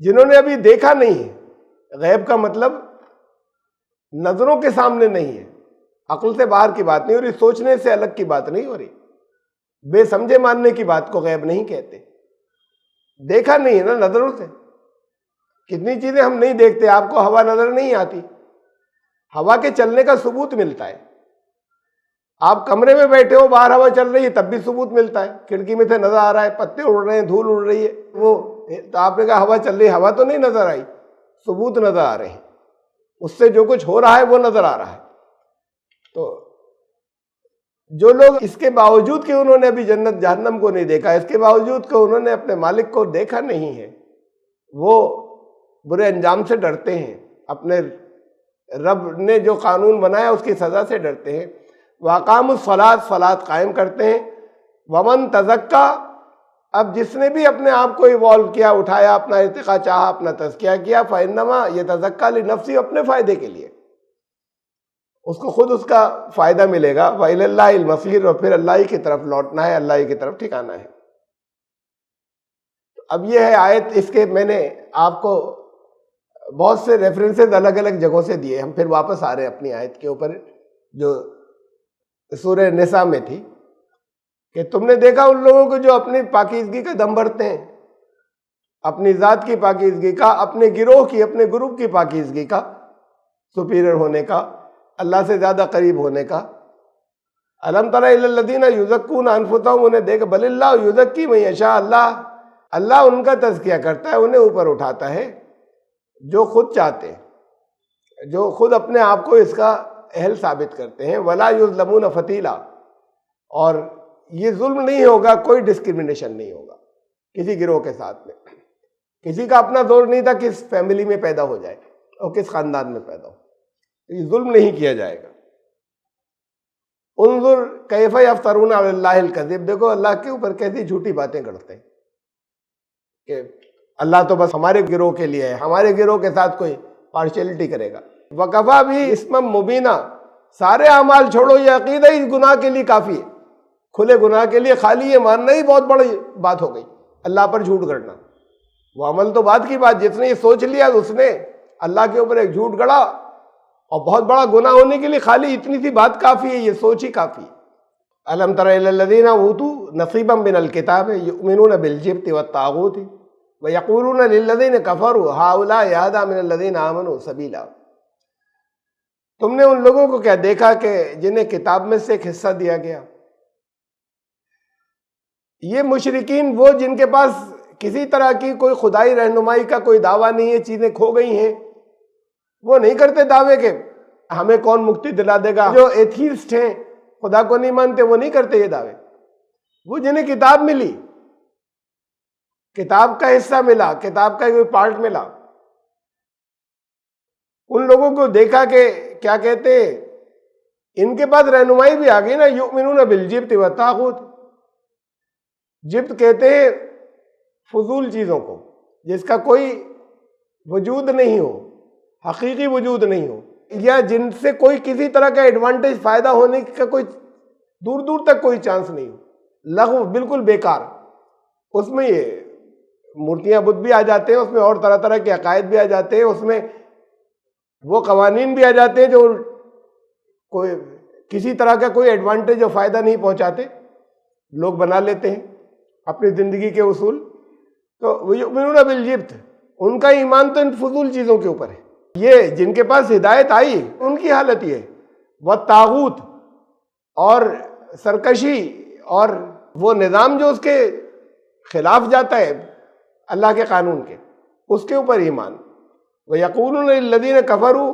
A: جنہوں نے ابھی دیکھا نہیں ہے۔ غیب کا مطلب نظروں کے سامنے نہیں ہے، عقل سے باہر کی بات نہیں ہو رہی، سوچنے سے الگ کی بات نہیں ہو رہی، بے سمجھے ماننے کی بات کو غیب نہیں کہتے۔ دیکھا نہیں ہے نا نظروں سے، کتنی چیزیں ہم نہیں دیکھتے، آپ کو ہوا نظر نہیں آتی، ہوا کے چلنے کا ثبوت ملتا ہے، آپ کمرے میں بیٹھے ہو، باہر ہوا چل رہی ہے تب بھی ثبوت ملتا ہے، کھڑکی میں سے نظر آ رہا ہے، پتے اڑ رہے ہیں، دھول اڑ رہی ہے، وہ تو آپ نے کہا ہوا چل رہی ہے، ہوا تو نہیں نظر آئی، ثبوت نظر آ رہے ہیں، اس سے جو کچھ ہو رہا ہے وہ نظر آ رہا ہے۔ تو جو لوگ اس کے باوجود کہ انہوں نے ابھی جنت جہنم کو نہیں دیکھا، اس کے باوجود کہ انہوں نے اپنے مالک کو دیکھا نہیں ہے، وہ برے انجام سے ڈرتے ہیں، اپنے رب نے جو قانون بنایا اس کی سزا سے ڈرتے ہیں۔ وَأَقَامُوا الصَّلَاةَ، صلاۃ قائم کرتے ہیں۔ وَمَن تَزَكَّىٰ، اب جس نے بھی اپنے آپ کو ایوالو کیا، اٹھایا، اپنا ارتقاء چاہا، اپنا تزکیہ کیا، فَإِنَّمَا يَتَزَكَّىٰ لِنَفْسِهِ، اپنے فائدے کے لیے، اس کو خود اس کا فائدہ ملے گا۔ وَإِلَى اللَّهِ الْمَصِيرُ، اور پھر اللہ ہی کی طرف لوٹنا ہے، اللہ ہی کی طرف ٹھکانا ہے۔ اب یہ ہے آیت، اس کے میں نے آپ کو بہت سے ریفرنسز الگ الگ جگہوں سے دیے. ہم پھر واپس آ رہے ہیں اپنی آیت کے اوپر جو سورہ نساء میں تھی کہ تم نے دیکھا ان لوگوں کو جو اپنی پاکیزگی کا دم بھرتے ہیں، اپنی ذات کی پاکیزگی کا، اپنے گروہ کی، اپنے گروپ کی پاکیزگی کا، سپیریئر ہونے کا، اللہ سے زیادہ قریب ہونے کا. الم تر الی الذین یزکون انفسہم، انہیں دیکھ بل اللہ یزکی من یشاء، اللہ ان کا تزکیہ کرتا ہے، انہیں اوپر اٹھاتا ہے جو خود چاہتے ہیں، جو خود اپنے آپ کو اس کا اہل ثابت کرتے ہیں. ولا یظلمون فتیلا، اور یہ ظلم نہیں ہوگا، کوئی ڈسکرمنیشن نہیں ہوگا کسی گروہ کے ساتھ میں. کسی کا اپنا زور نہیں تھا کس فیملی میں پیدا ہو جائے اور کس خاندان میں پیدا ہو، یہ ظلم نہیں کیا جائے گا. انظر کیف یفترون علی اللہ الکذب، دیکھو اللہ کے اوپر کیسی جھوٹی باتیں کرتے ہیں کہ اللہ تو بس ہمارے گروہ کے لیے ہے، ہمارے گروہ کے ساتھ کوئی پارشلٹی کرے گا. وکفا بھی اسما مبینہ، سارے اعمال چھوڑو، یہ عقیدہ ہی گناہ کے لیے کافی ہے. کھلے گناہ کے لیے خالی یہ ماننا ہی بہت بڑی بات ہو گئی. اللہ پر جھوٹ گڑنا، وہ عمل تو بات کی بات، جس نے یہ سوچ لیا اس نے اللہ کے اوپر ایک جھوٹ گڑا، اور بہت بڑا گناہ ہونے کے لیے خالی اتنی سی بات کافی ہے، یہ سوچ ہی کافی ہے. الم تر الی الذین اوتوا نصیبا من الکتاب یؤمنون بالجبت والطاغوت ویقولون للذین کفروا ہؤلاء اہدی من الذین آمنوا سبیلا. تم نے ان لوگوں کو کیا دیکھا کہ جنہیں کتاب میں سے ایک حصہ دیا گیا؟ یہ مشرکین، وہ جن کے پاس کسی طرح کی کوئی خدائی رہنمائی کا کوئی دعویٰ نہیں ہے، چیزیں کھو گئی ہیں، وہ نہیں کرتے دعوے کہ ہمیں کون مکتی دلا دے گا. جو ایتھیسٹ ہیں، خدا کو نہیں مانتے، وہ نہیں کرتے یہ دعوے. وہ جنہیں کتاب ملی، کتاب کا حصہ ملا، کتاب کا کوئی پارٹ ملا، ان لوگوں کو دیکھا کہ کیا کہتے ہیں، ان کے پاس رہنمائی بھی آ گئی نا. یؤمنون بالجبت والطاغوت، جبت کہتے ہیں فضول چیزوں کو جس کا کوئی وجود نہیں ہو، حقیقی وجود نہیں ہو، یا جن سے کوئی کسی طرح کا ایڈوانٹیج، فائدہ ہونے کا کوئی دور دور تک کوئی چانس نہیں ہو. لغو، بالکل بیکار. اس میں یہ مورتیاں بدھ بھی آ جاتے ہیں، اس میں اور طرح طرح کے عقائد بھی آ جاتے ہیں، اس میں وہ قوانین بھی آ جاتے ہیں جو کوئی کسی طرح کا کوئی ایڈوانٹیج اور فائدہ نہیں پہنچاتے، لوگ بنا لیتے ہیں اپنی زندگی کے اصول. تو وَيُؤْمِنُونَ بِالْجِبْتِ، ان کا ایمان تو ان فضول چیزوں کے اوپر ہے. یہ جن کے پاس ہدایت آئی ان کی حالت یہ ہے. وَالطَّاغُوتِ، اور سرکشی اور وہ نظام جو اس کے خلاف جاتا ہے اللہ کے قانون کے، اس کے اوپر ایمان. وَيَقُولُونَ لِلَّذِينَ كَفَرُوا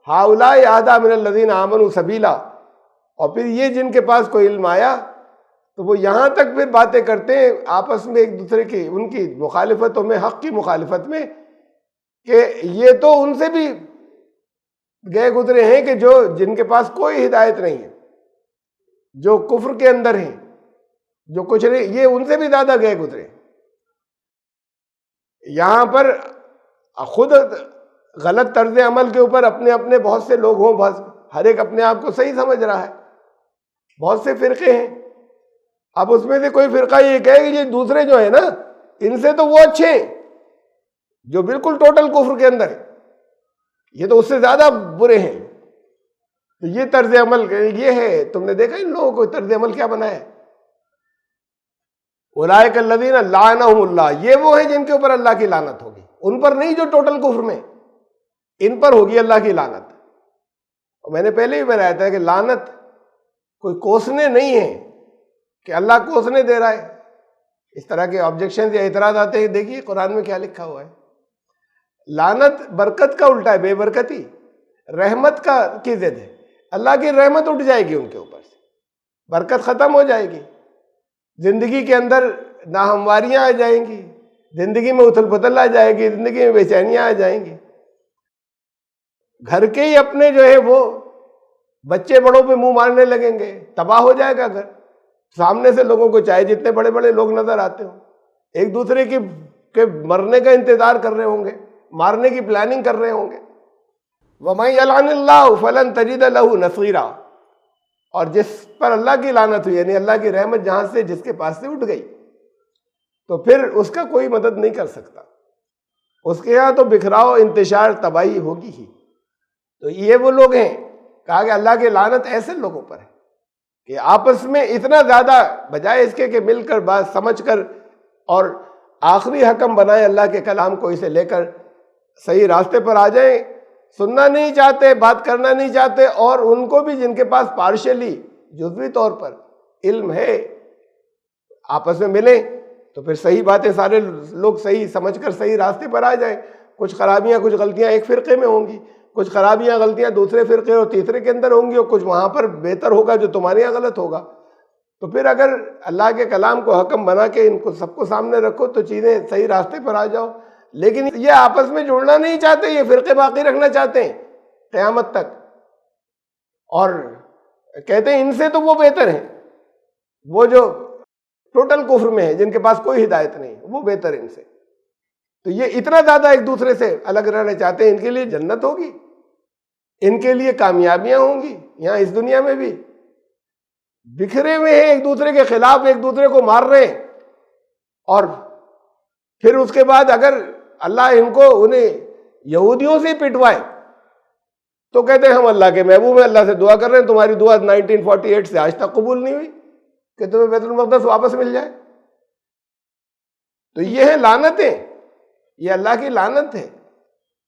A: هَؤُلَاءِ أَهْدَىٰ مِنَ الَّذِينَ آمَنُوا سَبِيلًا. اور پھر یہ جن کے پاس کوئی علم آیا تو وہ یہاں تک پھر باتیں کرتے ہیں آپس میں ایک دوسرے کی، ان کی مخالفتوں میں، حق کی مخالفت میں، کہ یہ تو ان سے بھی گئے گزرے ہیں کہ جو جن کے پاس کوئی ہدایت نہیں ہے، جو کفر کے اندر ہیں، جو کچھ نہیں، یہ ان سے بھی زیادہ گئے گزرے ہیں. یہاں پر خود غلط طرز عمل کے اوپر اپنے اپنے بہت سے لوگ ہوں، بس ہر ایک اپنے آپ کو صحیح سمجھ رہا ہے. بہت سے فرقے ہیں، اب اس میں سے کوئی فرقہ یہ کہے کہ یہ دوسرے جو ہیں نا، ان سے تو وہ اچھے ہیں جو بالکل ٹوٹل کفر کے اندر ہے، یہ تو اس سے زیادہ برے ہیں. تو یہ طرز عمل یہ ہے. تم نے دیکھا ان لوگوں کو طرز عمل کیا بنا ہے؟ اولئک الذین لعنہم اللہ، یہ وہ ہیں جن کے اوپر اللہ کی لعنت ہوگی. ان پر نہیں جو ٹوٹل کفر میں، ان پر ہوگی اللہ کی لعنت. اور میں نے پہلے بھی بتایا تھا کہ لعنت کوئی کوسنے نہیں ہے کہ اللہ کوسنے دے رہا ہے. اس طرح کے آبجیکشن یا اعتراض آتے ہیں. دیکھیے قرآن میں کیا لکھا ہوا ہے. لعنت برکت کا الٹا ہے، بے برکتی رحمت کی ضد ہے. اللہ کی رحمت اٹھ جائے گی ان کے اوپر سے، برکت ختم ہو جائے گی، زندگی کے اندر ناہمواریاں آ جائیں گی، زندگی میں اتھل پتھل آ جائے گی، زندگی میں بے چینیاں آ جائیں گی. گھر کے ہی اپنے جو ہے وہ بچے بڑوں پہ منہ مارنے لگیں گے، تباہ ہو جائے گا گھر. سامنے سے لوگوں کو چاہے جتنے بڑے بڑے لوگ نظر آتے ہوں، ایک دوسرے کے مرنے کا انتظار کر رہے ہوں گے، مارنے کی پلاننگ کر رہے ہوں گے. وَمَن يَلْعَنِ اللَّهُ فَلَن تَجِدَ لَهُ نَصِيرًا، اور جس پر اللہ کی لعنت ہوئی، یعنی اللہ کی رحمت جہاں سے جس کے پاس سے اٹھ گئی، تو پھر اس کا کوئی مدد نہیں کر سکتا. اس کے یہاں تو بکھراؤ، انتشار، تباہی ہوگی ہی۔ تو یہ وہ لوگ ہیں، کہا کہ اللہ کی لعنت ایسے لوگوں پر ہے کہ آپس میں اتنا زیادہ، بجائے اس کے کہ مل کر بات سمجھ کر اور آخری حکم بنائیں اللہ کے کلام کو، اسے لے کر صحیح راستے پر آ جائیں، سننا نہیں چاہتے، بات کرنا نہیں چاہتے، اور ان کو بھی جن کے پاس پارشلی، جزوی طور پر علم ہے، آپس میں ملیں تو پھر صحیح باتیں سارے لوگ صحیح سمجھ کر صحیح راستے پر آ جائیں۔ کچھ خرابیاں، کچھ غلطیاں ایک فرقے میں ہوں گی، کچھ خرابیاں غلطیاں دوسرے فرقے اور تیسرے کے اندر ہوں گی، اور کچھ وہاں پر بہتر ہوگا جو تمہارے یہاں غلط ہوگا۔ تو پھر اگر اللہ کے کلام کو حکم بنا کے ان کو سب کو سامنے رکھو تو چیزیں صحیح راستے پر آ جاؤ۔ لیکن یہ آپس میں جڑنا نہیں چاہتے، یہ فرقے باقی رکھنا چاہتے ہیں قیامت تک، اور کہتے ہیں ان سے تو وہ بہتر ہیں، وہ جو ٹوٹل کفر میں ہے، جن کے پاس کوئی ہدایت نہیں، وہ بہتر ہے ان سے۔ تو یہ اتنا زیادہ ایک دوسرے سے الگ رہنا چاہتے ہیں، ان کے لیے جنت ہوگی، ان کے لیے کامیابیاں ہوں گی یہاں اس دنیا میں بھی، بکھرے ہوئے ہیں ایک دوسرے کے خلاف، ایک دوسرے کو مار رہے ہیں، اور پھر اس کے بعد اگر اللہ انہیں یہودیوں سے پٹوائے تو کہتے ہیں ہم اللہ کے محبوب ہیں، اللہ سے دعا کر رہے ہیں، تمہاری دعا 1948 سے آج تک قبول نہیں ہوئی کہ تمہیں بیت المقدس واپس مل جائے۔ تو یہ ہے لعنتیں، یہ اللہ کی لعنت ہے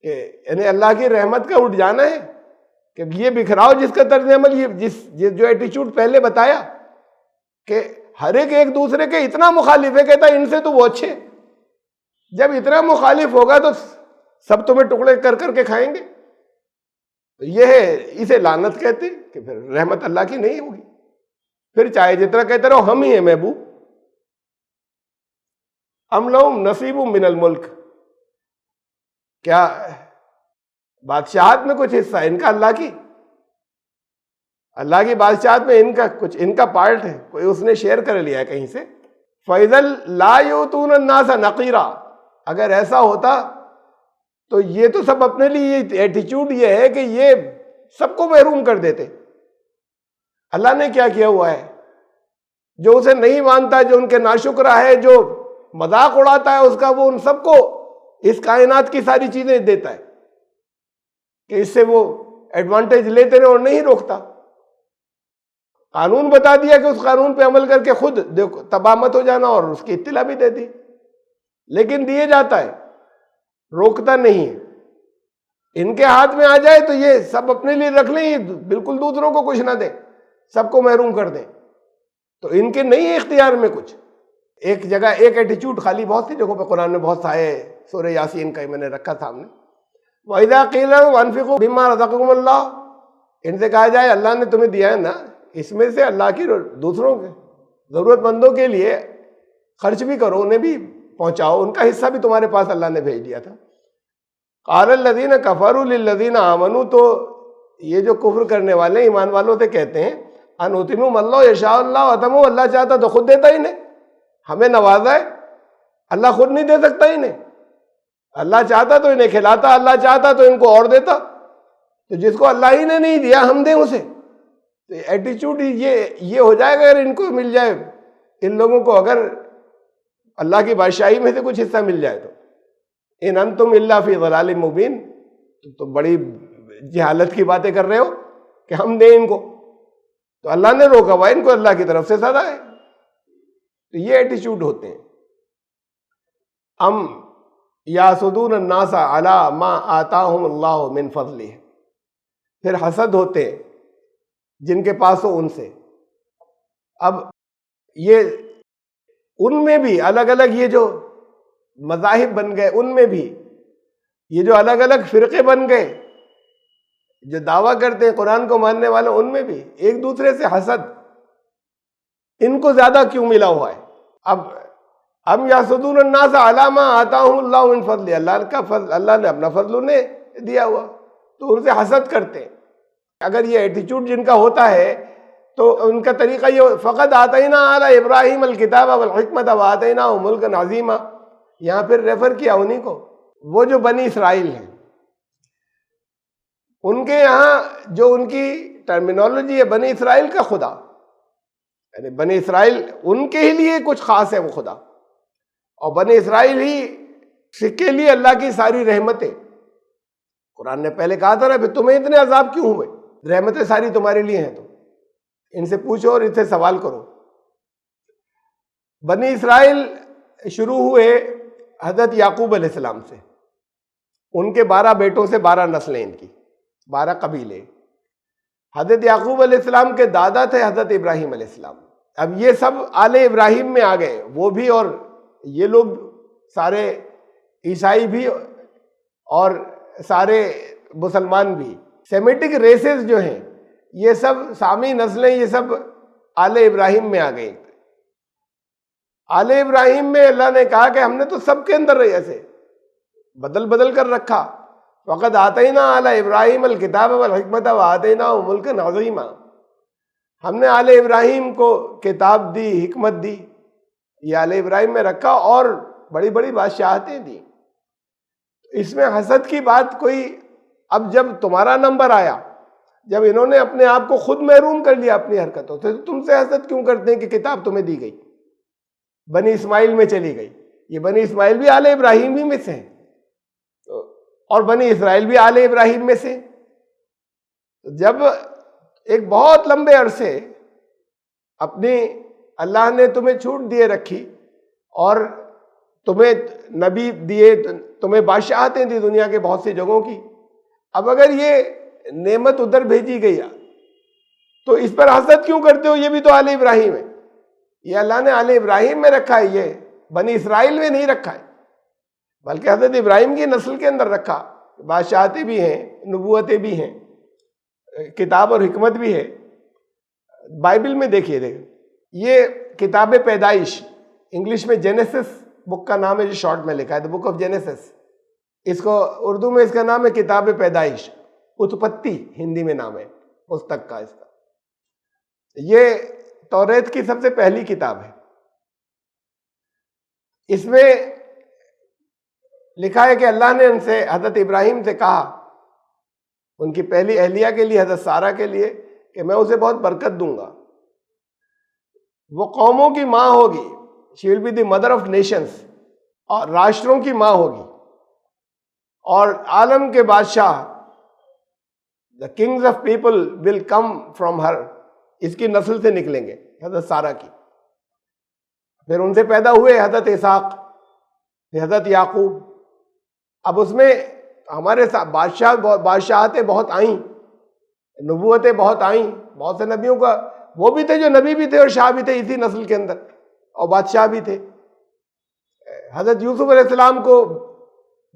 A: کہ یعنی اللہ کی رحمت کا اٹھ جانا ہے کہ یہ بکھراؤ جس کا طرز عمل، یہ جو ایٹیچیوڈ پہلے بتایا کہ ہر ایک دوسرے کے اتنا مخالف ہے، کہتا ہے ان سے تو وہ اچھے، جب اتنا مخالف ہوگا تو سب تمہیں ٹکڑے کر کر کے کھائیں گے۔ تو یہ ہے، اسے لعنت کہتے ہیں کہ پھر رحمت اللہ کی نہیں ہوگی، پھر چاہے جتنا کہتے رہو ہم ہی ہیں محبوب۔ ام لہم نصیب من الملک، کیا بادشاہت میں کچھ حصہ ان کا اللہ کی بادشاہت میں ان کا کچھ، ان کا پارٹ ہے، کوئی اس نے شیئر کر لیا ہے کہیں سے۔ فَإِذًا لَا يُؤْتُونَ النَّاسَ نَقِيرًا، اگر ایسا ہوتا تو یہ تو سب اپنے لیے ایٹیچیوڈ یہ ہے کہ یہ سب کو محروم کر دیتے۔ اللہ نے کیا کیا ہوا ہے؟ جو اسے نہیں مانتا، جو ان کے ناشکرہ ہے، جو مذاق اڑاتا ہے اس کا، وہ ان سب کو اس کائنات کی ساری چیزیں دیتا ہے کہ اس سے وہ ایڈوانٹیج لیتے رہے اور نہیں روکتا۔ قانون بتا دیا کہ اس قانون پہ عمل کر کے خود دیکھو تباہ مت ہو جانا، اور اس کی اطلاع بھی دے دی، لیکن دیے جاتا ہے، روکتا نہیں ہے۔ ان کے ہاتھ میں آ جائے تو یہ سب اپنے لیے رکھ لیں، یہ بالکل دوسروں کو کچھ نہ دیں، سب کو محروم کر دیں۔ تو ان کے نہیں ہے اختیار میں کچھ۔ ایک جگہ ایک ایٹیچیوڈ خالی، بہت سی جگہوں پہ قرآن میں بہت سارے، سورہ یاسین کا میں نے رکھا سامنے، وَإِذَا قِيلَ لَهُمْ أَنفِقُوا مِمَّا رَزَقَكُمُ اللَّهُ، ان سے کہا جائے اللہ نے تمہیں دیا ہے نا، اس میں سے اللہ کی دوسروں کے ضرورت مندوں کے لیے خرچ بھی کرو، انہیں بھی پہنچاؤ، ان کا حصہ بھی تمہارے پاس اللہ نے بھیج دیا تھا۔ قَالَ الَّذِينَ كَفَرُوا لِلَّذِينَ آمَنُوا، تو یہ جو کفر کرنے والے ایمان والوں سے کہتے ہیں، ان اُوتِیُوا مَا اللَّهُ يَشَاءُ اللَّهُ وَأَتَمُوا، اللہ چاہتا تو خود دیتا انہیں، ہمیں نوازا ہے، اللہ خود نہیں دے سکتا انہیں؟ اللہ چاہتا تو انہیں کھلاتا، اللہ چاہتا تو ان کو اور دیتا، تو جس کو اللہ ہی نے نہیں دیا ہم دیں اسے۔ تو ایٹیچیوڈ یہ ہو جائے گا اگر ان کو مل جائے، ان لوگوں کو اگر اللہ کی بادشاہی میں سے کچھ حصہ مل جائے تو ان انتم الا فی ضلال مبین، تو بڑی جہالت کی باتیں کر رہے ہو کہ ہم دیں ان کو، تو اللہ نے روکا ہوا، ان کو اللہ کی طرف سے سزا ہے۔ تو یہ ایٹیچیوڈ ہوتے ہیں۔ ام یاسدون الناس علی ما آتاہم اللہ من فضلہ، پھر حسد ہوتے ہیں جن کے پاس ہو ان سے۔ اب یہ ان میں بھی الگ الگ یہ جو مذاہب بن گئے، ان میں بھی یہ جو الگ الگ فرقے بن گئے جو دعویٰ کرتے ہیں قرآن کو ماننے والے، ان میں بھی ایک دوسرے سے حسد، ان کو زیادہ کیوں ملا ہوا ہے؟ اب ام یاسدون الناس علی ما آتاہم اللہ من فضل، اللہ کا فضل، اللہ نے اپنا فضل انہیں دیا ہوا تو ان سے حسد کرتے ہیں۔ اگر یہ ایٹیچیوڈ جن کا ہوتا ہے تو ان کا طریقہ یہ، فقد آتینا آل ابراہیم الکتاب والحکمۃ وآتیناہم ملکا عظیما، یہاں پھر ریفر کیا انہیں کو، وہ جو بنی اسرائیل ہیں، ان کے یہاں جو ان کی ٹرمینالوجی ہے بنی اسرائیل کا خدا، یعنی بنی اسرائیل ان کے ہی لیے کچھ خاص ہے وہ خدا، اور بنی اسرائیل ہی اس کے لیے اللہ کی ساری رحمتیں. قرآن نے پہلے کہا تھا نا پھر تمہیں اتنے عذاب کیوں ہوئے؟ رحمتیں ساری تمہارے لیے ہیں. تو ان سے پوچھو اور ان سے سوال کرو. بنی اسرائیل شروع ہوئے حضرت یعقوب علیہ السلام سے. ان کے 12 بیٹوں سے 12 نسلیں، ان کی 12 قبیلے. حضرت یعقوب علیہ السلام کے دادا تھے حضرت ابراہیم علیہ السلام. اب یہ سب آل ابراہیم میں آ گئے، وہ بھی اور یہ لوگ سارے عیسائی بھی اور سارے مسلمان بھی. سیمیٹک ریسز جو ہیں یہ سب سامی نسلیں، یہ سب آل ابراہیم میں آ گئے. آل ابراہیم میں اللہ نے کہا کہ ہم نے تو سب کے اندر ایسے بدل بدل کر رکھا. وقد آتینا آل ابراہیم الکتاب والحکمت وآتیناہم ملکا عظیما. ہم نے آل ابراہیم کو کتاب دی، حکمت دی، یہ آل ابراہیم میں رکھا اور بڑی بڑی بادشاہتیں دی. اس میں حسد کی بات کوئی، اب جب تمہارا نمبر آیا، جب انہوں نے اپنے آپ کو خود محروم کر لیا اپنی حرکتوں سے، تو تم سے حسد کیوں کرتے ہیں کہ کتاب تمہیں دی گئی، بنی اسماعیل میں چلی گئی. یہ بنی اسماعیل بھی آل ابراہیم ہی میں سے ہیں اور بنی اسرائیل بھی آل ابراہیم میں سے. جب ایک بہت لمبے عرصے اپنی اللہ نے تمہیں چھوٹ دیے رکھی اور تمہیں نبی دیے، تمہیں بادشاہتیں دی دنیا کے بہت سی جگہوں کی، اب اگر یہ نعمت ادھر بھیجی گئی تو اس پر حسد کیوں کرتے ہو؟ یہ بھی تو آل ابراہیم ہے. یہ اللہ نے آل ابراہیم میں رکھا ہے، یہ بنی اسرائیل میں نہیں رکھا ہے، بلکہ حضرت ابراہیم کی نسل کے اندر رکھا. بادشاہتیں بھی ہیں، نبوتیں بھی ہیں، کتاب اور حکمت بھی ہے. بائبل میں دیکھیے یہ کتاب پیدائش، انگلش میں جینیسس بک کا نام ہے، جو شارٹ میں لکھا ہے دا بک آف جینیسس. اس کو اردو میں اس کا نام ہے کتاب پیدائش. اتپتی ہندی میں نام ہے پستک کا اس کا. یہ توریت کی سب سے پہلی کتاب ہے. اس میں لکھا ہے کہ اللہ نے ان سے، حضرت ابراہیم سے کہا، ان کی پہلی اہلیہ کے لیے، حضرت سارہ کے لیے، کہ میں اسے بہت برکت دوں گا، وہ قوموں کی ماں ہوگی، she will be the mother of nations, اور راشٹروں کی ماں ہوگی، اور عالم کے بادشاہ the kings of people will come from her, اس کی نسل سے نکلیں گے، حضرت سارہ کی. پھر ان سے پیدا ہوئے حضرت اسحاق، پھر حضرت یعقوب. اب اس میں ہمارے بادشاہتیں بہت آئیں، نبوتیں بہت آئیں، بہت سے نبیوں کا وہ بھی تھے جو نبی بھی تھے اور شاہ بھی تھے اسی نسل کے اندر، اور بادشاہ بھی تھے. حضرت یوسف علیہ السلام کو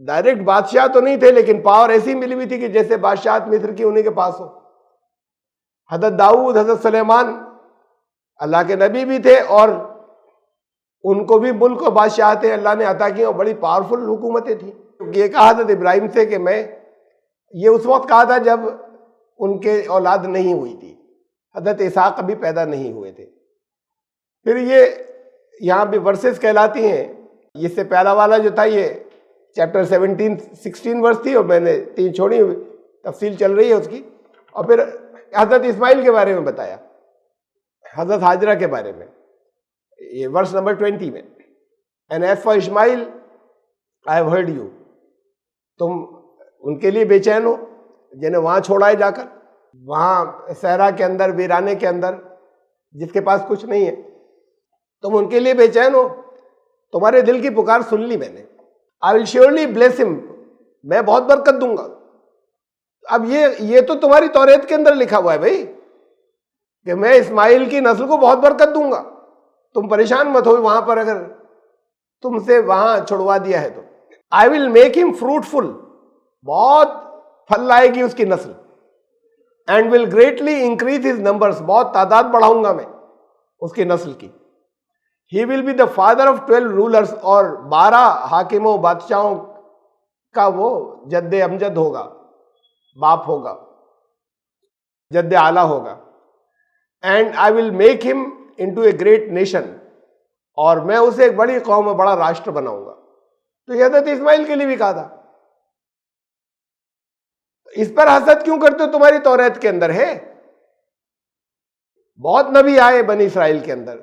A: ڈائریکٹ بادشاہ تو نہیں تھے، لیکن پاور ایسی ملی ہوئی تھی کہ جیسے بادشاہت مصر کی انہیں کے پاس ہو. حضرت داؤد، حضرت سلیمان اللہ کے نبی بھی تھے اور ان کو بھی ملک و بادشاہتیں اللہ نے عطا کی اور بڑی پاورفل حکومتیں تھیں. یہ کہا حضرت ابراہیم سے کہ میں، یہ اس وقت کہا تھا جب ان کے اولاد نہیں ہوئی تھی، حضرت اسحاق ابھی پیدا نہیں ہوئے تھے. پھر یہ یہاں بھی ورسز کہلاتی ہیں. اس سے پہلا والا جو تھا یہ چیپٹر 16 ورس تھی، اور میں نے 3 چھوڑی ہوئی، تفصیل چل رہی ہے اس کی. اور پھر حضرت اسماعیل کے بارے میں بتایا، حضرت ہاجرہ کے بارے میں، یہ ورس نمبر 20 میں. And as for Ishmael, I have heard you. تم ان کے لیے بے چین ہو جنہیں وہاں چھوڑائے جا کر، وہاں صحرا کے اندر، ویرانے کے اندر، جس کے پاس کچھ نہیں ہے، تم ان کے لیے بے چین ہو. تمہارے دل کی پکار سن لی میں نے. I will surely bless him. میں بہت برکت دوں گا. اب یہ تو تمہاری توریت کے اندر لکھا ہوا ہے بھائی، کہ میں اسماعیل کی نسل کو بہت برکت دوں گا. تم پریشان مت ہو وہاں پر اگر تم سے وہاں چھڑوا دیا ہے تو. I will make him fruitful. بہت پھل لائے گی اس کی نسل. And will greatly increase his numbers. بہت تعداد بڑھاؤں گا میں اس کی نسل کی. He will be the father of 12 rulers. اور 12 حاکموں، بادشاہوں کا وہ جد امجد ہوگا، باپ ہوگا، جد اعلیٰ ہوگا. And I will make him into a great nation. اور میں اسے ایک بڑی قوم میں بڑا راشٹر بناؤں گا. تو یہ حضرت اسماعیل کے لیے بھی کہا تھا. اس پر حسد کیوں کرتے ہو؟ تمہاری توریت کے اندر ہے. بہت نبی آئے بنی اسرائیل کے اندر،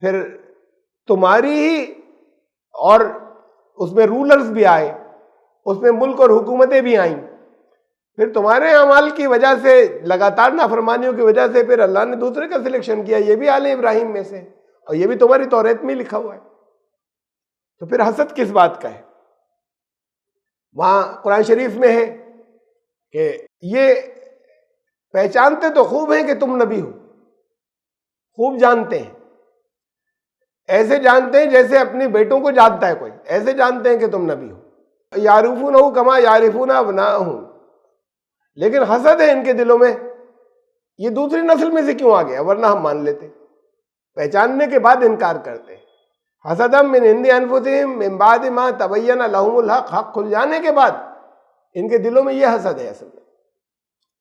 A: پھر تمہاری ہی اور اس میں رولرز بھی آئے, اس میں ملک اور حکومتیں بھی آئیں. پھر تمہارے اعمال کی وجہ سے, لگاتار نافرمانیوں کی وجہ سے, پھر اللہ نے دوسرے کا سلیکشن کیا, یہ بھی آل ابراہیم میں سے, اور یہ بھی تمہاری توریت میں لکھا ہوا ہے. تو پھر حسد کس بات کا ہے؟ وہاں قرآن شریف میں ہے کہ یہ پہچانتے تو خوب ہیں کہ تم نبی ہو, خوب جانتے ہیں, ایسے جانتے ہیں جیسے اپنی بیٹوں کو جانتا ہے کوئی, ایسے جانتے ہیں کہ تم نبی ہو. یعرفونہ کما یعرفون ابناءہم, لیکن حسد ہے ان کے دلوں میں. یہ دوسری نسل میں سے کیوں آ گیا؟ ورنہ ہم مان لیتے. پہچاننے کے بعد انکار کرتے. حسدم من عند انفسہم من بعد ما تبین لہم الحق, حق کھل جانے کے بعد ان کے دلوں میں یہ حسد ہے. اصل میں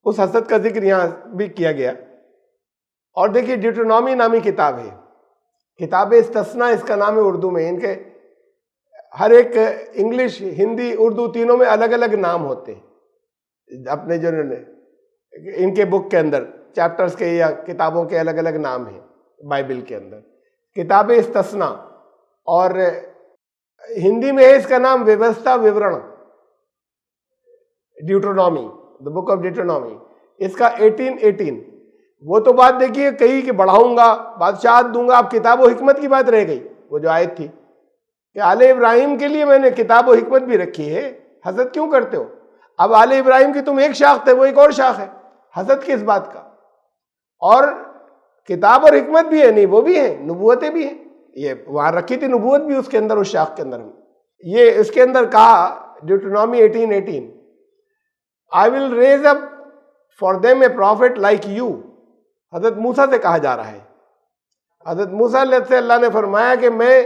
A: اس حسد کا ذکر یہاں بھی کیا گیا. اور دیکھیے ڈیوٹرونومی نامی کتاب ہے, کتاب استثناء اس کا نام ہے اردو میں. ان کے ہر ایک انگلش, ہندی, اردو تینوں میں الگ الگ نام ہوتے ہیں. اپنے جو ان کے بک کے اندر چیپٹرز کے یا کتابوں کے الگ الگ نام ہیں. بائبل کے اندر کتاب استثناء, اور ہندی میں ہے اس کا نام ویوستھا وورن, ڈیوٹرونومی, دا بک آف ڈیوٹرونومی. اس کا 18. وہ تو بات دیکھیے کہیں کہ بڑھاؤں گا, بادشاہت دوں گا. اب کتاب و حکمت کی بات رہ گئی. وہ جو آیت تھی کہ آل ابراہیم کے لیے میں نے کتاب و حکمت بھی رکھی ہے, حسد کیوں کرتے ہو؟ اب آل ابراہیم کی تم ایک شاخ تھے, وہ ایک اور شاخ ہے, حسد کس بات کا؟ اور کتاب اور حکمت بھی ہے, نہیں وہ بھی ہے, نبوتیں بھی ہیں. یہ وہاں رکھی تھی نبوت بھی اس کے اندر, اس شاخ کے اندر. یہ اس کے اندر کہا ڈیوٹرونومی 18:18, I will raise up for them a prophet like you. حضرت موسیٰ سے کہا جا رہا ہے. حضرت موسیٰ سے اللہ نے فرمایا کہ میں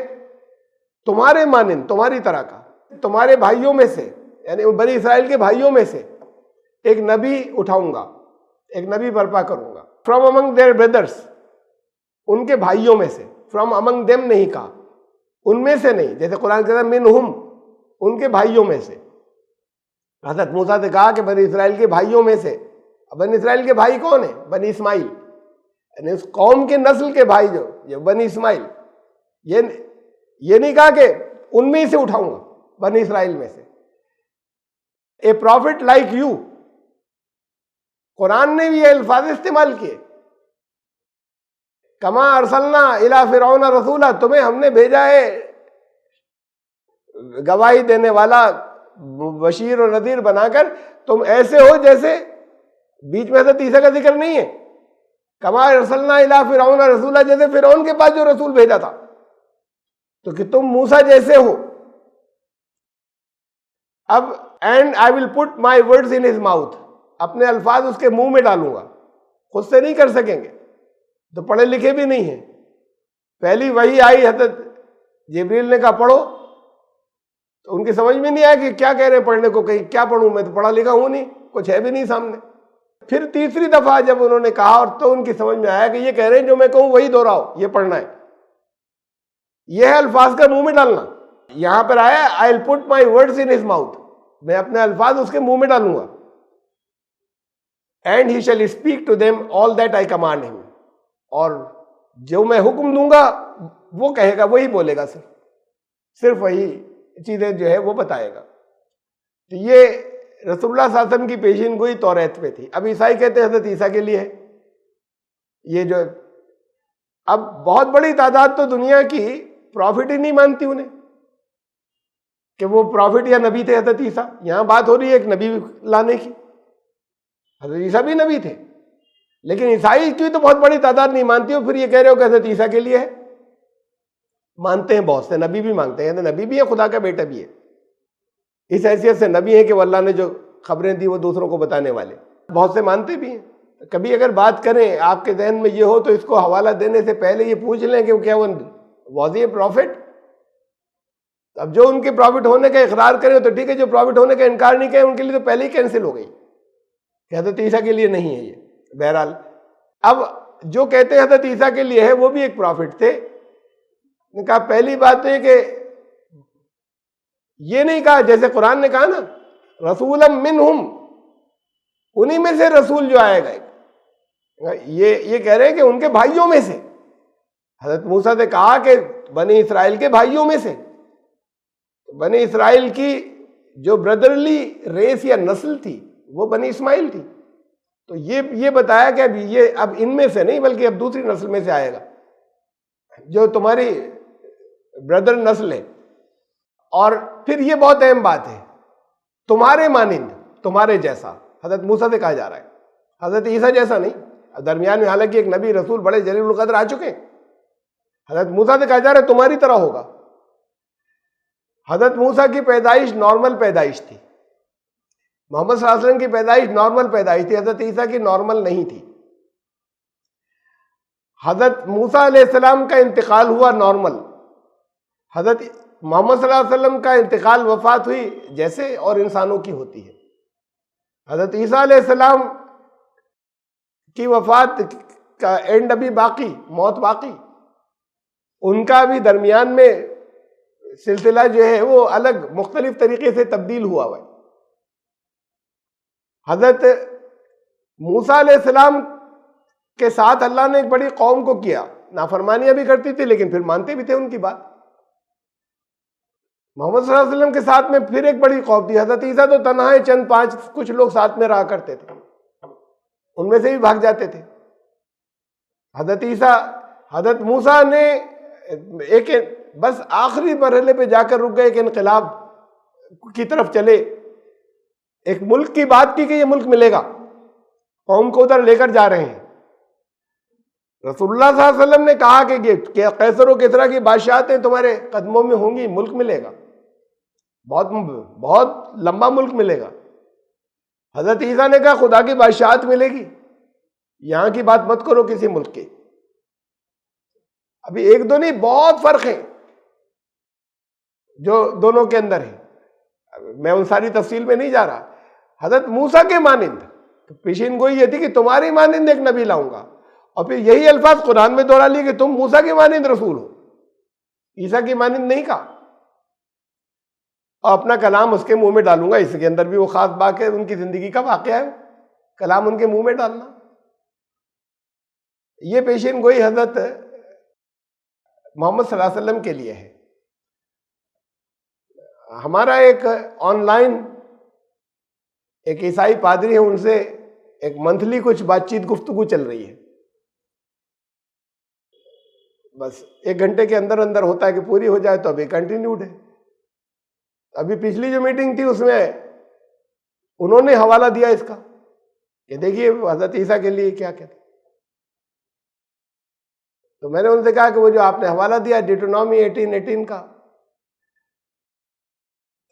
A: تمہارے مانند, تمہاری طرح کا, تمہارے بھائیوں میں سے, یعنی بنی اسرائیل کے بھائیوں میں سے ایک نبی اٹھاؤں گا, ایک نبی برپا کروں گا. فرام امنگ دیئر بردرس, ان کے بھائیوں میں سے. فرام امنگ دیم نہیں کہا, ان میں سے نہیں, جیسے قرآن کہتا ہے منہم, ان کے بھائیوں میں سے. حضرت موسیٰ سے کہا کہ بنی اسرائیل کے بھائیوں میں سے. بنی اسرائیل کے بھائی کون ہیں؟ بنی اسماعیل, یعنی اس قوم کے نسل کے بھائی جو بنی اسماعیل. یہ نہیں کہا کہ ان میں سے اٹھاؤں گا, بنی اسرائیل میں سے. اے پروفٹ لائک یو, قرآن نے بھی یہ الفاظ استعمال کیے. کما ارسلنا الی فرعون رسولا, تمہیں ہم نے بھیجا ہے گواہی دینے والا, بشیر و نذیر بنا کر. تم ایسے ہو جیسے, بیچ میں حضرت عیسیٰ کا ذکر نہیں ہے. کما ارسلنا الی فرعون رسولا, جیسے فرعون کے پاس جو رسول بھیجا تھا, تو کہ تم موسیٰ جیسے ہو. اب and I will put my words in his mouth, اپنے الفاظ اس کے منہ میں ڈالوں گا. خود سے نہیں کر سکیں گے, تو پڑھے لکھے بھی نہیں ہیں. پہلی وحی آئی, حضرت جبریل نے کہا پڑھو, تو ان کی سمجھ میں نہیں آیا کہ کیا کہہ رہے ہیں پڑھنے کو. کہیں کیا پڑھوں, میں تو پڑھا لکھا ہوں نہیں, کچھ ہے بھی نہیں سامنے. پھر تیسری دفعہ جب انہوں نے کہا, اور تو ان کی سمجھ میں آیا کہ یہ کہہ رہے ہیں جو میں کہوں وہی دہراؤ, یہ پڑھنا ہے. یہ ہے الفاظ کا منہ میں ڈالنا. یہاں پر آیا I will put my words in his mouth, میں اپنے الفاظ اس کے منہ میں ڈالوں گا. And he shall speak to them all that I command him, اور جو میں حکم دوں گا وہ کہے گا, وہی بولے گا, صرف وہی چیزیں جو ہے وہ بتائے گا. تو یہ رسول اللہ صلی اللہ علیہ وسلم کی پیشین گوئی توریت پہ تھی. اب عیسائی کہتے ہیں حضرت عیسیٰ کے لیے ہے یہ جو. اب بہت بڑی تعداد تو دنیا کی پروفٹ ہی نہیں مانتی انہیں کہ وہ پروفٹ یا نبی تھے حضرت عیسیٰ. یہاں بات ہو رہی ہے ایک نبی لانے کی. حضرت عیسیٰ بھی نبی تھے, لیکن عیسائی کی تو بہت بڑی تعداد نہیں مانتی ہو. پھر یہ کہہ رہے ہو کہ حضرت عیسیٰ کے لیے ہے. مانتے ہیں بہت سے, نبی بھی مانتے ہیں, نبی بھی ہے, خدا کا بیٹا بھی ہے. اس حیثیت سے نبی ہے کہ وہ اللہ نے جو خبریں دی وہ دوسروں کو بتانے والے. بہت سے مانتے بھی ہیں. کبھی اگر بات کریں آپ کے ذہن میں یہ ہو تو اس کو حوالہ دینے سے پہلے یہ پوچھ لیں کہ کیا وہ واز ہی پروفٹ. اب جو ان کے پروفٹ ہونے کا اقرار کریں تو ٹھیک ہے, جو پروفٹ ہونے کا انکار نہیں کریں ان کے لیے تو پہلے ہی کینسل ہو گئی کہ حضرت عیسیٰ کے لیے نہیں ہے یہ. بہرحال اب جو کہتے ہیں حضرت عیسیٰ کے لیے ہے وہ بھی ایک پروفٹ تھے. نے کہا پہلی بات ہے کہ یہ نہیں کہا جیسے قرآن نے کہا نا رسولا منہم, انہی میں سے رسول جو آئے گا. یہ کہہ رہے ہیں کہ ان کے بھائیوں میں سے. حضرت موسیٰ سے کہا کہ بنی اسرائیل کے بھائیوں میں سے. بنی اسرائیل کی جو بردرلی ریس یا نسل تھی وہ بنی اسماعیل تھی. تو یہ بتایا کہ اب ان میں سے نہیں بلکہ اب دوسری نسل میں سے آئے گا جو تمہاری بردر نسل ہے. اور پھر یہ بہت اہم بات ہے، تمہارے مانند، تمہارے جیسا. حضرت موسیٰ سے کہا جا رہا ہے، حضرت عیسیٰ جیسا نہیں. درمیان میں حالانکہ ایک نبی رسول بڑے جلیل القدر آ چکے ہیں. حضرت موسیٰ سے کہا جا رہا ہے تمہاری طرح ہوگا. حضرت موسیٰ کی پیدائش نارمل پیدائش تھی، محمد صلی اللہ علیہ وسلم کی پیدائش نارمل پیدائش تھی، حضرت عیسیٰ کی نارمل نہیں تھی. حضرت موسیٰ علیہ السلام کا انتقال ہوا نارمل، حضرت محمد صلی اللہ علیہ وسلم کا انتقال وفات ہوئی جیسے اور انسانوں کی ہوتی ہے. حضرت عیسیٰ علیہ السلام کی وفات کا اینڈ ابھی باقی، موت باقی. ان کا بھی درمیان میں سلسلہ جو ہے وہ الگ مختلف طریقے سے تبدیل ہوا ہے. حضرت موسیٰ علیہ السلام کے ساتھ اللہ نے ایک بڑی قوم کو کیا، نافرمانیاں بھی کرتی تھی لیکن پھر مانتے بھی تھے ان کی بات. محمد صلی اللہ علیہ وسلم کے ساتھ میں پھر ایک بڑی قوم تھی. حضرت عیسیٰ تو تنہا ہے، چند پانچ کچھ لوگ ساتھ میں رہا کرتے تھے، ان میں سے بھی بھاگ جاتے تھے. حضرت موسیٰ نے ایک بس آخری مرحلے پہ جا کر رک گئے، ایک انقلاب کی طرف چلے، ایک ملک کی بات کی کہ یہ ملک ملے گا، قوم کو ادھر لے کر جا رہے ہیں. رسول اللہ صلی اللہ علیہ وسلم نے کہا کہ قیصر و کسریٰ کی بادشاہتیں تمہارے قدموں میں ہوں گی، ملک ملے گا، بہت بہت لمبا ملک ملے گا. حضرت عیسیٰ نے کہا خدا کی بادشاہت ملے گی، یہاں کی بات مت کرو کسی ملک کے. ابھی ایک دو نہیں، بہت فرق ہے جو دونوں کے اندر ہے. میں ان ساری تفصیل میں نہیں جا رہا. حضرت موسیٰ کے مانند پیشین گوئی یہ تھی کہ تمہاری مانند ایک نبی لاؤں گا، اور پھر یہی الفاظ قرآن میں دوہرا لیے کہ تم موسیٰ کے مانند رسول ہو، عیسیٰ کی مانند نہیں کہا. اور اپنا کلام اس کے منہ میں ڈالوں گا. اس کے اندر بھی وہ خاص بات ہے، ان کی زندگی کا واقعہ ہے، کلام ان کے منہ میں ڈالنا. یہ پیشین گوئی حضرت محمد صلی اللہ علیہ وسلم کے لیے ہے. ہمارا ایک آن لائن ایک عیسائی پادری ہے، ان سے ایک منتھلی کچھ بات چیت گفتگو چل رہی ہے. بس 1 گھنٹے کے اندر اندر ہوتا ہے کہ پوری ہو جائے، تو ابھی کنٹینیوڈ ہے. ابھی پچھلی جو میٹنگ تھی اس میں انہوں نے حوالہ دیا اس کا کہ دیکھیے حضرت عیسیٰ کے لیے کیا کہتے. تو میں نے ان سے کہا کہ وہ جو آپ نے حوالہ دیا ڈیٹرونومی 18:18 کا،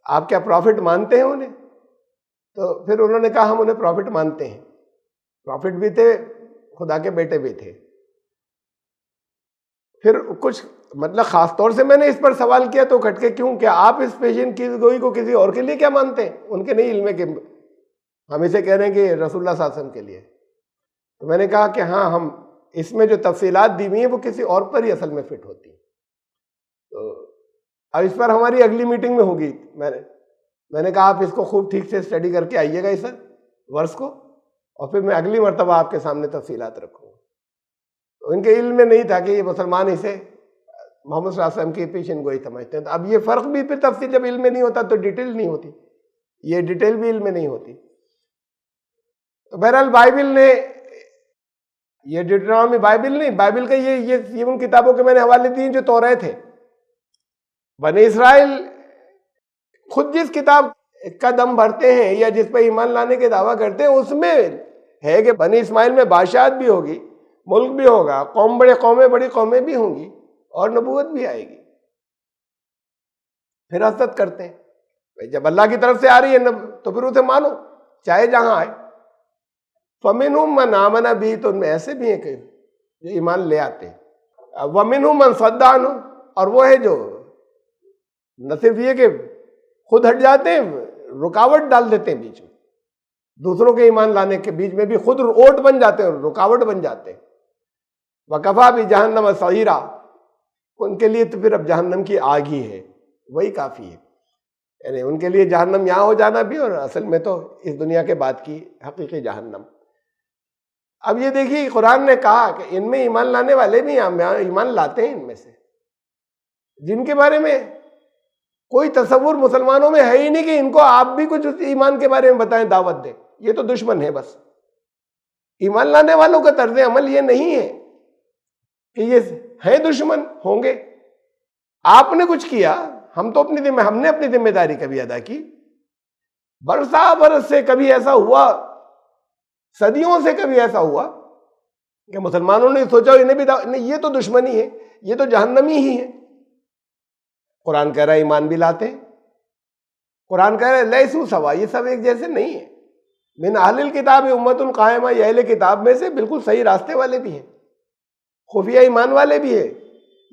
A: آپ کیا پروفٹ مانتے ہیں انہیں؟ تو پھر انہوں نے کہا ہم انہیں پروفٹ مانتے ہیں، پروفٹ بھی تھے، خدا کے بیٹے بھی تھے. پھر کچھ مطلب خاص طور سے میں نے اس پر سوال کیا تو کھٹ کے کیوں کہ آپ اس پیشین کی گوئی کو کسی اور کے لیے کیا مانتے ہیں؟ ان کے نہیں علم ہے کہ ہم اسے کہہ رہے ہیں کہ رسول اللہ صلی اللہ علیہ وسلم کے لیے. تو میں نے کہا کہ ہاں، ہم اس میں جو تفصیلات دی ہوئی ہیں وہ کسی اور پر ہی اصل میں فٹ ہوتی ہیں. تو اب اس پر ہماری اگلی میٹنگ میں ہوگی. میں نے کہا آپ اس کو خوب ٹھیک سے اسٹڈی کر کے آئیے گا اس ورس کو، اور پھر میں اگلی مرتبہ آپ کے سامنے تفصیلات رکھوں گا. تو ان کے علم میں نہیں تھا کہ یہ مسلمان اسے محمد صلی اللہ علیہ وسلم کی پیشین گوئی سمجھتے ہیں. تو اب یہ فرق بھی پھر تفصیل جب علم میں نہیں ہوتا تو ڈیٹیل نہیں ہوتی، یہ ڈیٹیل بھی علم میں نہیں ہوتی. تو بہرحال بائبل نے یہ ڈیٹرونومی بائبل نہیں، بائبل کا یہ ان کتابوں کے میں نے حوالے دیے جو توریت تھے. بنی اسرائیل خود جس کتاب کا دم بھرتے ہیں یا جس پہ ایمان لانے کے دعویٰ کرتے ہیں اس میں ہے کہ بنی اسماعیل میں بادشاہت بھی ہوگی، ملک بھی ہوگا، بڑی قومیں بھی ہوں گی اور نبوت بھی آئے گی. پھر حسد کرتے ہیں. جب اللہ کی طرف سے آ رہی ہے تو پھر اسے مانو چاہے جہاں آئے. فَمِنْهُمْ مَنْ آمَنَ بِهِ، تو ان میں ایسے بھی ہیں کہ جو ایمان لے آتے ہیں. وَمِنْهُمْ مَنْ صَدَّ عَنْهُ، اور وہ ہے جو نہ صرف یہ کہ خود ہٹ جاتے ہیں، رکاوٹ ڈال دیتے ہیں بیچ میں، دوسروں کے ایمان لانے کے بیچ میں بھی خود اوٹ بن جاتے ہیں، رکاوٹ بن جاتے ہیں. وَكَفَىٰ بِجَهَنَّمَ سَعِيرًا، ان کے لیے تو پھر اب جہنم کی آگ ہی ہے، وہی کافی ہے. یعنی ان کے لیے جہنم یہاں ہو جانا بھی، اور اصل میں تو اس دنیا کے بعد کی حقیقی جہنم. اب یہ دیکھیے قرآن نے کہا کہ ان میں ایمان لانے والے بھی ایمان لاتے ہیں، ان میں سے جن کے بارے میں کوئی تصور مسلمانوں میں ہے ہی نہیں کہ ان کو آپ بھی کچھ اس ایمان کے بارے میں بتائیں، دعوت دیں. یہ تو دشمن ہے. بس ایمان لانے والوں کا طرز عمل یہ نہیں ہے کہ یہ ہیں دشمن ہوں گے. آپ نے کچھ کیا، ہم نے اپنی ذمہ داری کبھی ادا کی. برسا برس سے کبھی ایسا ہوا، صدیوں سے کبھی ایسا ہوا کہ مسلمانوں نے سوچا انہیں بھی نہیں، یہ تو دشمنی ہے، یہ تو جہنمی ہی ہے. قرآن کہہ رہا ہے ایمان بھی لاتے ہیں. قرآن کہہ رہا ہے لیسوا سوا، یہ سب ایک جیسے نہیں ہیں. من اہل الکتاب امۃ قائمہ، یہ اہل کتاب میں سے بالکل صحیح راستے والے بھی ہیں، خفیہ ایمان والے بھی ہیں.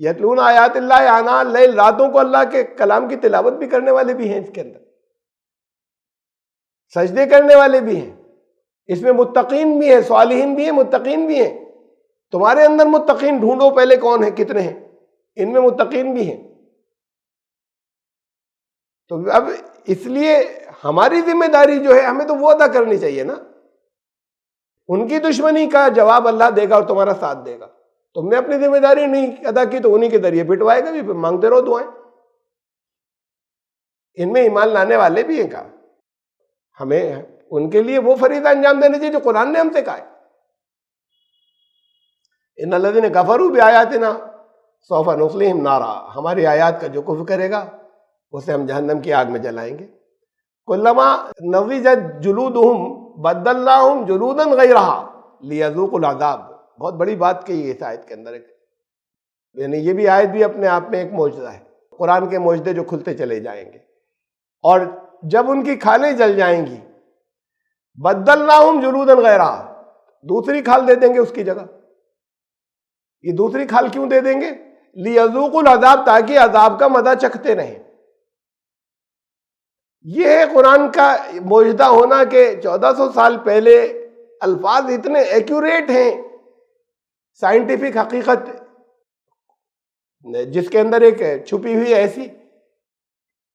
A: یتلون آیات اللہ آناء اللیل، راتوں کو اللہ کے کلام کی تلاوت بھی کرنے والے بھی ہیں. اس کے اندر سجدے کرنے والے بھی ہیں. اس میں متقین بھی ہیں، صالحین بھی ہیں، متقین بھی ہیں. تمہارے اندر متقین ڈھونڈو پہلے کون ہیں، کتنے ہیں. ان میں متقین بھی ہیں. تو اب اس لیے ہماری ذمہ داری جو ہے ہمیں تو وہ ادا کرنی چاہیے نا. ان کی دشمنی کا جواب اللہ دے گا اور تمہارا ساتھ دے گا. تم نے اپنی ذمہ داری نہیں ادا کی تو انہی کے ذریعے پٹوائے گا بھی، مانگتے رہو دعائیں. ان میں ایمان لانے والے بھی ہیں. کہا ہمیں ان کے لیے وہ فریضہ انجام دینا چاہیے جو قرآن نے ہم سے کہا ہے. ان الذین کفروا بآیاتنا سوف نصلیہم نارا، ہماری آیات کا جو کفر کرے گا اسے ہم جہنم کی آگ میں جلائیں گے. کلما نضجت جلودہم بدلناہم جلودا غیرہا لیذوقوا العذاب. بہت بڑی بات کہی ہے اس آیت کے اندر. یعنی یہ بھی آیت بھی اپنے آپ میں ایک معجزہ ہے. قرآن کے معجزے جو کھلتے چلے جائیں گے. اور جب ان کی کھالیں جل جائیں گی، بدلناہم جلودا غیرہا، دوسری کھال دے دیں گے اس کی جگہ. یہ دوسری کھال کیوں دے دیں گے؟ لیذوقوا العذاب، تاکہ عذاب کا مزہ چکھتے رہیں. یہ ہے قرآن کا معجزہ ہونا کہ 1400 سال پہلے الفاظ اتنے ایکوریٹ ہیں. سائنٹیفک حقیقت جس کے اندر ایک چھپی ہوئی ایسی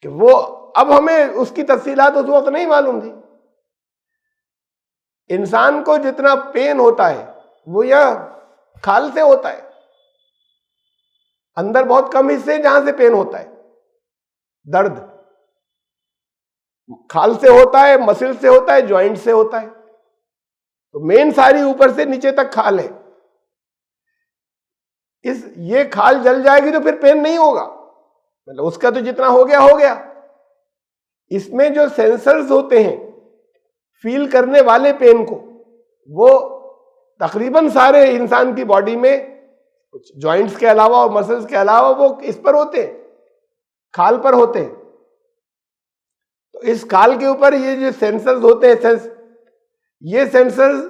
A: کہ وہ اب ہمیں اس کی تفصیلات اس وقت نہیں معلوم تھی. انسان کو جتنا پین ہوتا ہے وہ یہاں کھال سے ہوتا ہے. اندر بہت کم حصے جہاں سے پین ہوتا ہے، درد کھال سے ہوتا ہے، مسل سے ہوتا ہے، جوائنٹ سے ہوتا ہے. تو مین ساری اوپر سے نیچے تک کھال ہے. یہ کھال جل جائے گی تو پھر پین نہیں ہوگا، مطلب اس کا تو جتنا ہو گیا ہو گیا. اس میں جو سینسرز ہوتے ہیں فیل کرنے والے پین کو، وہ تقریباً سارے انسان کی باڈی میں جوائنٹس کے علاوہ اور مسلز کے علاوہ وہ اس پر ہوتے ہیں، کھال پر ہوتے ہیں. تو اس کھال کے اوپر یہ جو سینسرز ہوتے ہیں، یہ سینسرز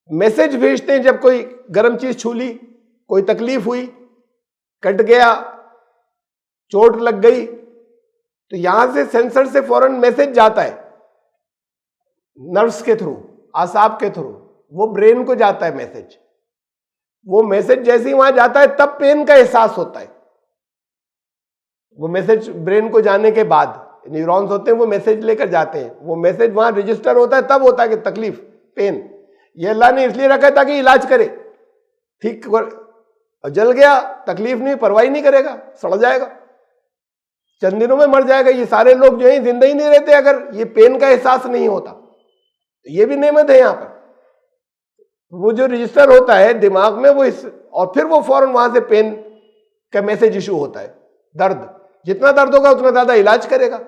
A: میسج بھیجتے ہیں. جب کوئی گرم چیز چھو لی، کوئی تکلیف ہوئی، کٹ گیا، چوٹ لگ گئی، تو یہاں سے سینسر سے فوراً میسج جاتا ہے نروس کے تھرو، اعصاب کے تھرو، وہ برین کو جاتا ہے میسج. وہ میسج جیسے ہی وہاں جاتا ہے تب پین کا احساس ہوتا ہے. وہ میسج برین کو جانے کے بعد نیورونز ہوتے ہیں، وہ میسج لے کر جاتے ہیں. وہ میسج وہاں رجسٹر ہوتا ہے، تب ہوتا ہے کہ تکلیف، پین. یہ اللہ نے اس لیے رکھا ہے تاکہ علاج کرے. ٹھیک جل گیا، تکلیف نہیں، پرواہ نہیں کرے گا، سڑ جائے گا، چند دنوں میں مر جائے گا. یہ سارے لوگ جو ہیں زندہ ہی نہیں رہتے اگر یہ پین کا احساس نہیں ہوتا. یہ بھی نعمت ہے. یہاں پر وہ جو رجسٹر ہوتا ہے دماغ میں، وہ اور پھر وہ فوراً وہاں سے پین کا میسج ایشو ہوتا ہے. درد جتنا درد ہوگا اتنا زیادہ علاج کرے گا،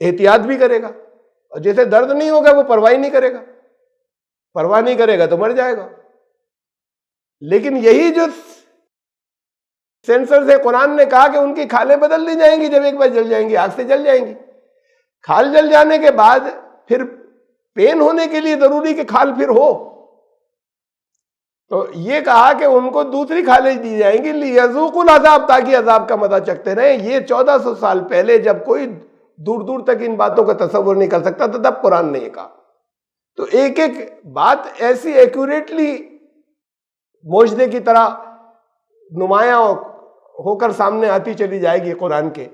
A: احتیاط بھی کرے گا. اور جیسے درد نہیں ہوگا وہ پرواہ نہیں کرے گا، پرواہ نہیں کرے گا تو مر جائے گا. لیکن یہی جو سینسر سے قرآن نے کہا کہ ان کی کھالیں بدل دی جائیں گی جب ایک بار جل جائیں گی، آگ سے جل جائیں گی. کھال جل جانے کے بعد پھر پین ہونے کے لیے ضروری کہ کھال پھر ہو. تو یہ کہا کہ ان کو دوسری کھالیں دی جائیں گی لیذوقوا العذاب، تاکہ عذاب کا مزہ چکھتے رہیں. یہ 1400 سال پہلے جب کوئی دور دور تک ان باتوں کا تصور نہیں کر سکتا تھا تب قرآن نے یہ کہا. تو ایک ایک بات ایسی ایکوریٹلی معجزے کی طرح نمایاں ہو کر سامنے آتی چلی جائے گی قرآن کے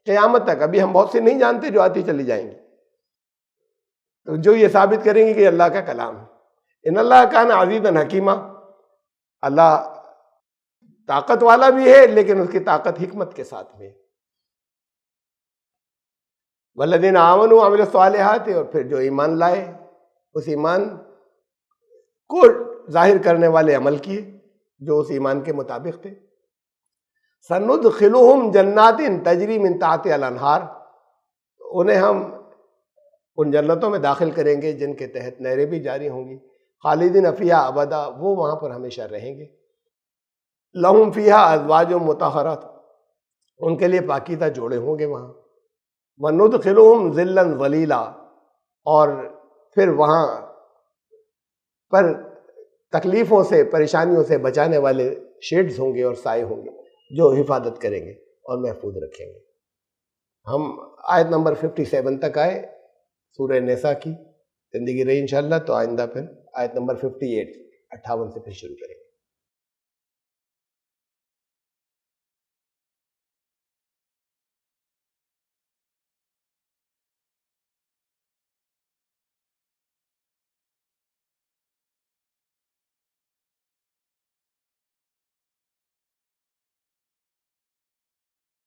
A: قیامت تک. ابھی ہم بہت سے نہیں جانتے جو آتی چلی جائیں گی، تو جو یہ ثابت کریں گے کہ اللہ کا کلام ہے. ان اللہ کان عزیزا حکیمہ، اللہ طاقت والا بھی ہے لیکن اس کی طاقت حکمت کے ساتھ میں. والذین آمنوا وعملوا الصالحات، اور پھر جو ایمان لائے اس ایمان کو ظاہر کرنے والے عمل کیے جو اس ایمان کے مطابق تھے. سندخلہم جنات تجری من تحتہا الانہار، انہیں ہم ان جنتوں میں داخل کریں گے جن کے تحت نہریں بھی جاری ہوں گی. خالدین فیہا ابدا، وہ وہاں پر ہمیشہ رہیں گے. لہم فیہا ازواج مطہرات، ان کے لیے پاکیزہ جوڑے ہوں گے وہاں. وندخلہم ظلا ظلیلا، اور پھر وہاں پر تکلیفوں سے پریشانیوں سے بچانے والے شیڈز ہوں گے اور سائے ہوں گے جو حفاظت کریں گے اور محفوظ رکھیں گے. ہم آیت نمبر 57 تک آئے سورہ نساء کی. زندگی رہی انشاءاللہ تو آئندہ پھر آیت نمبر 58 سے پھر شروع کریں گے.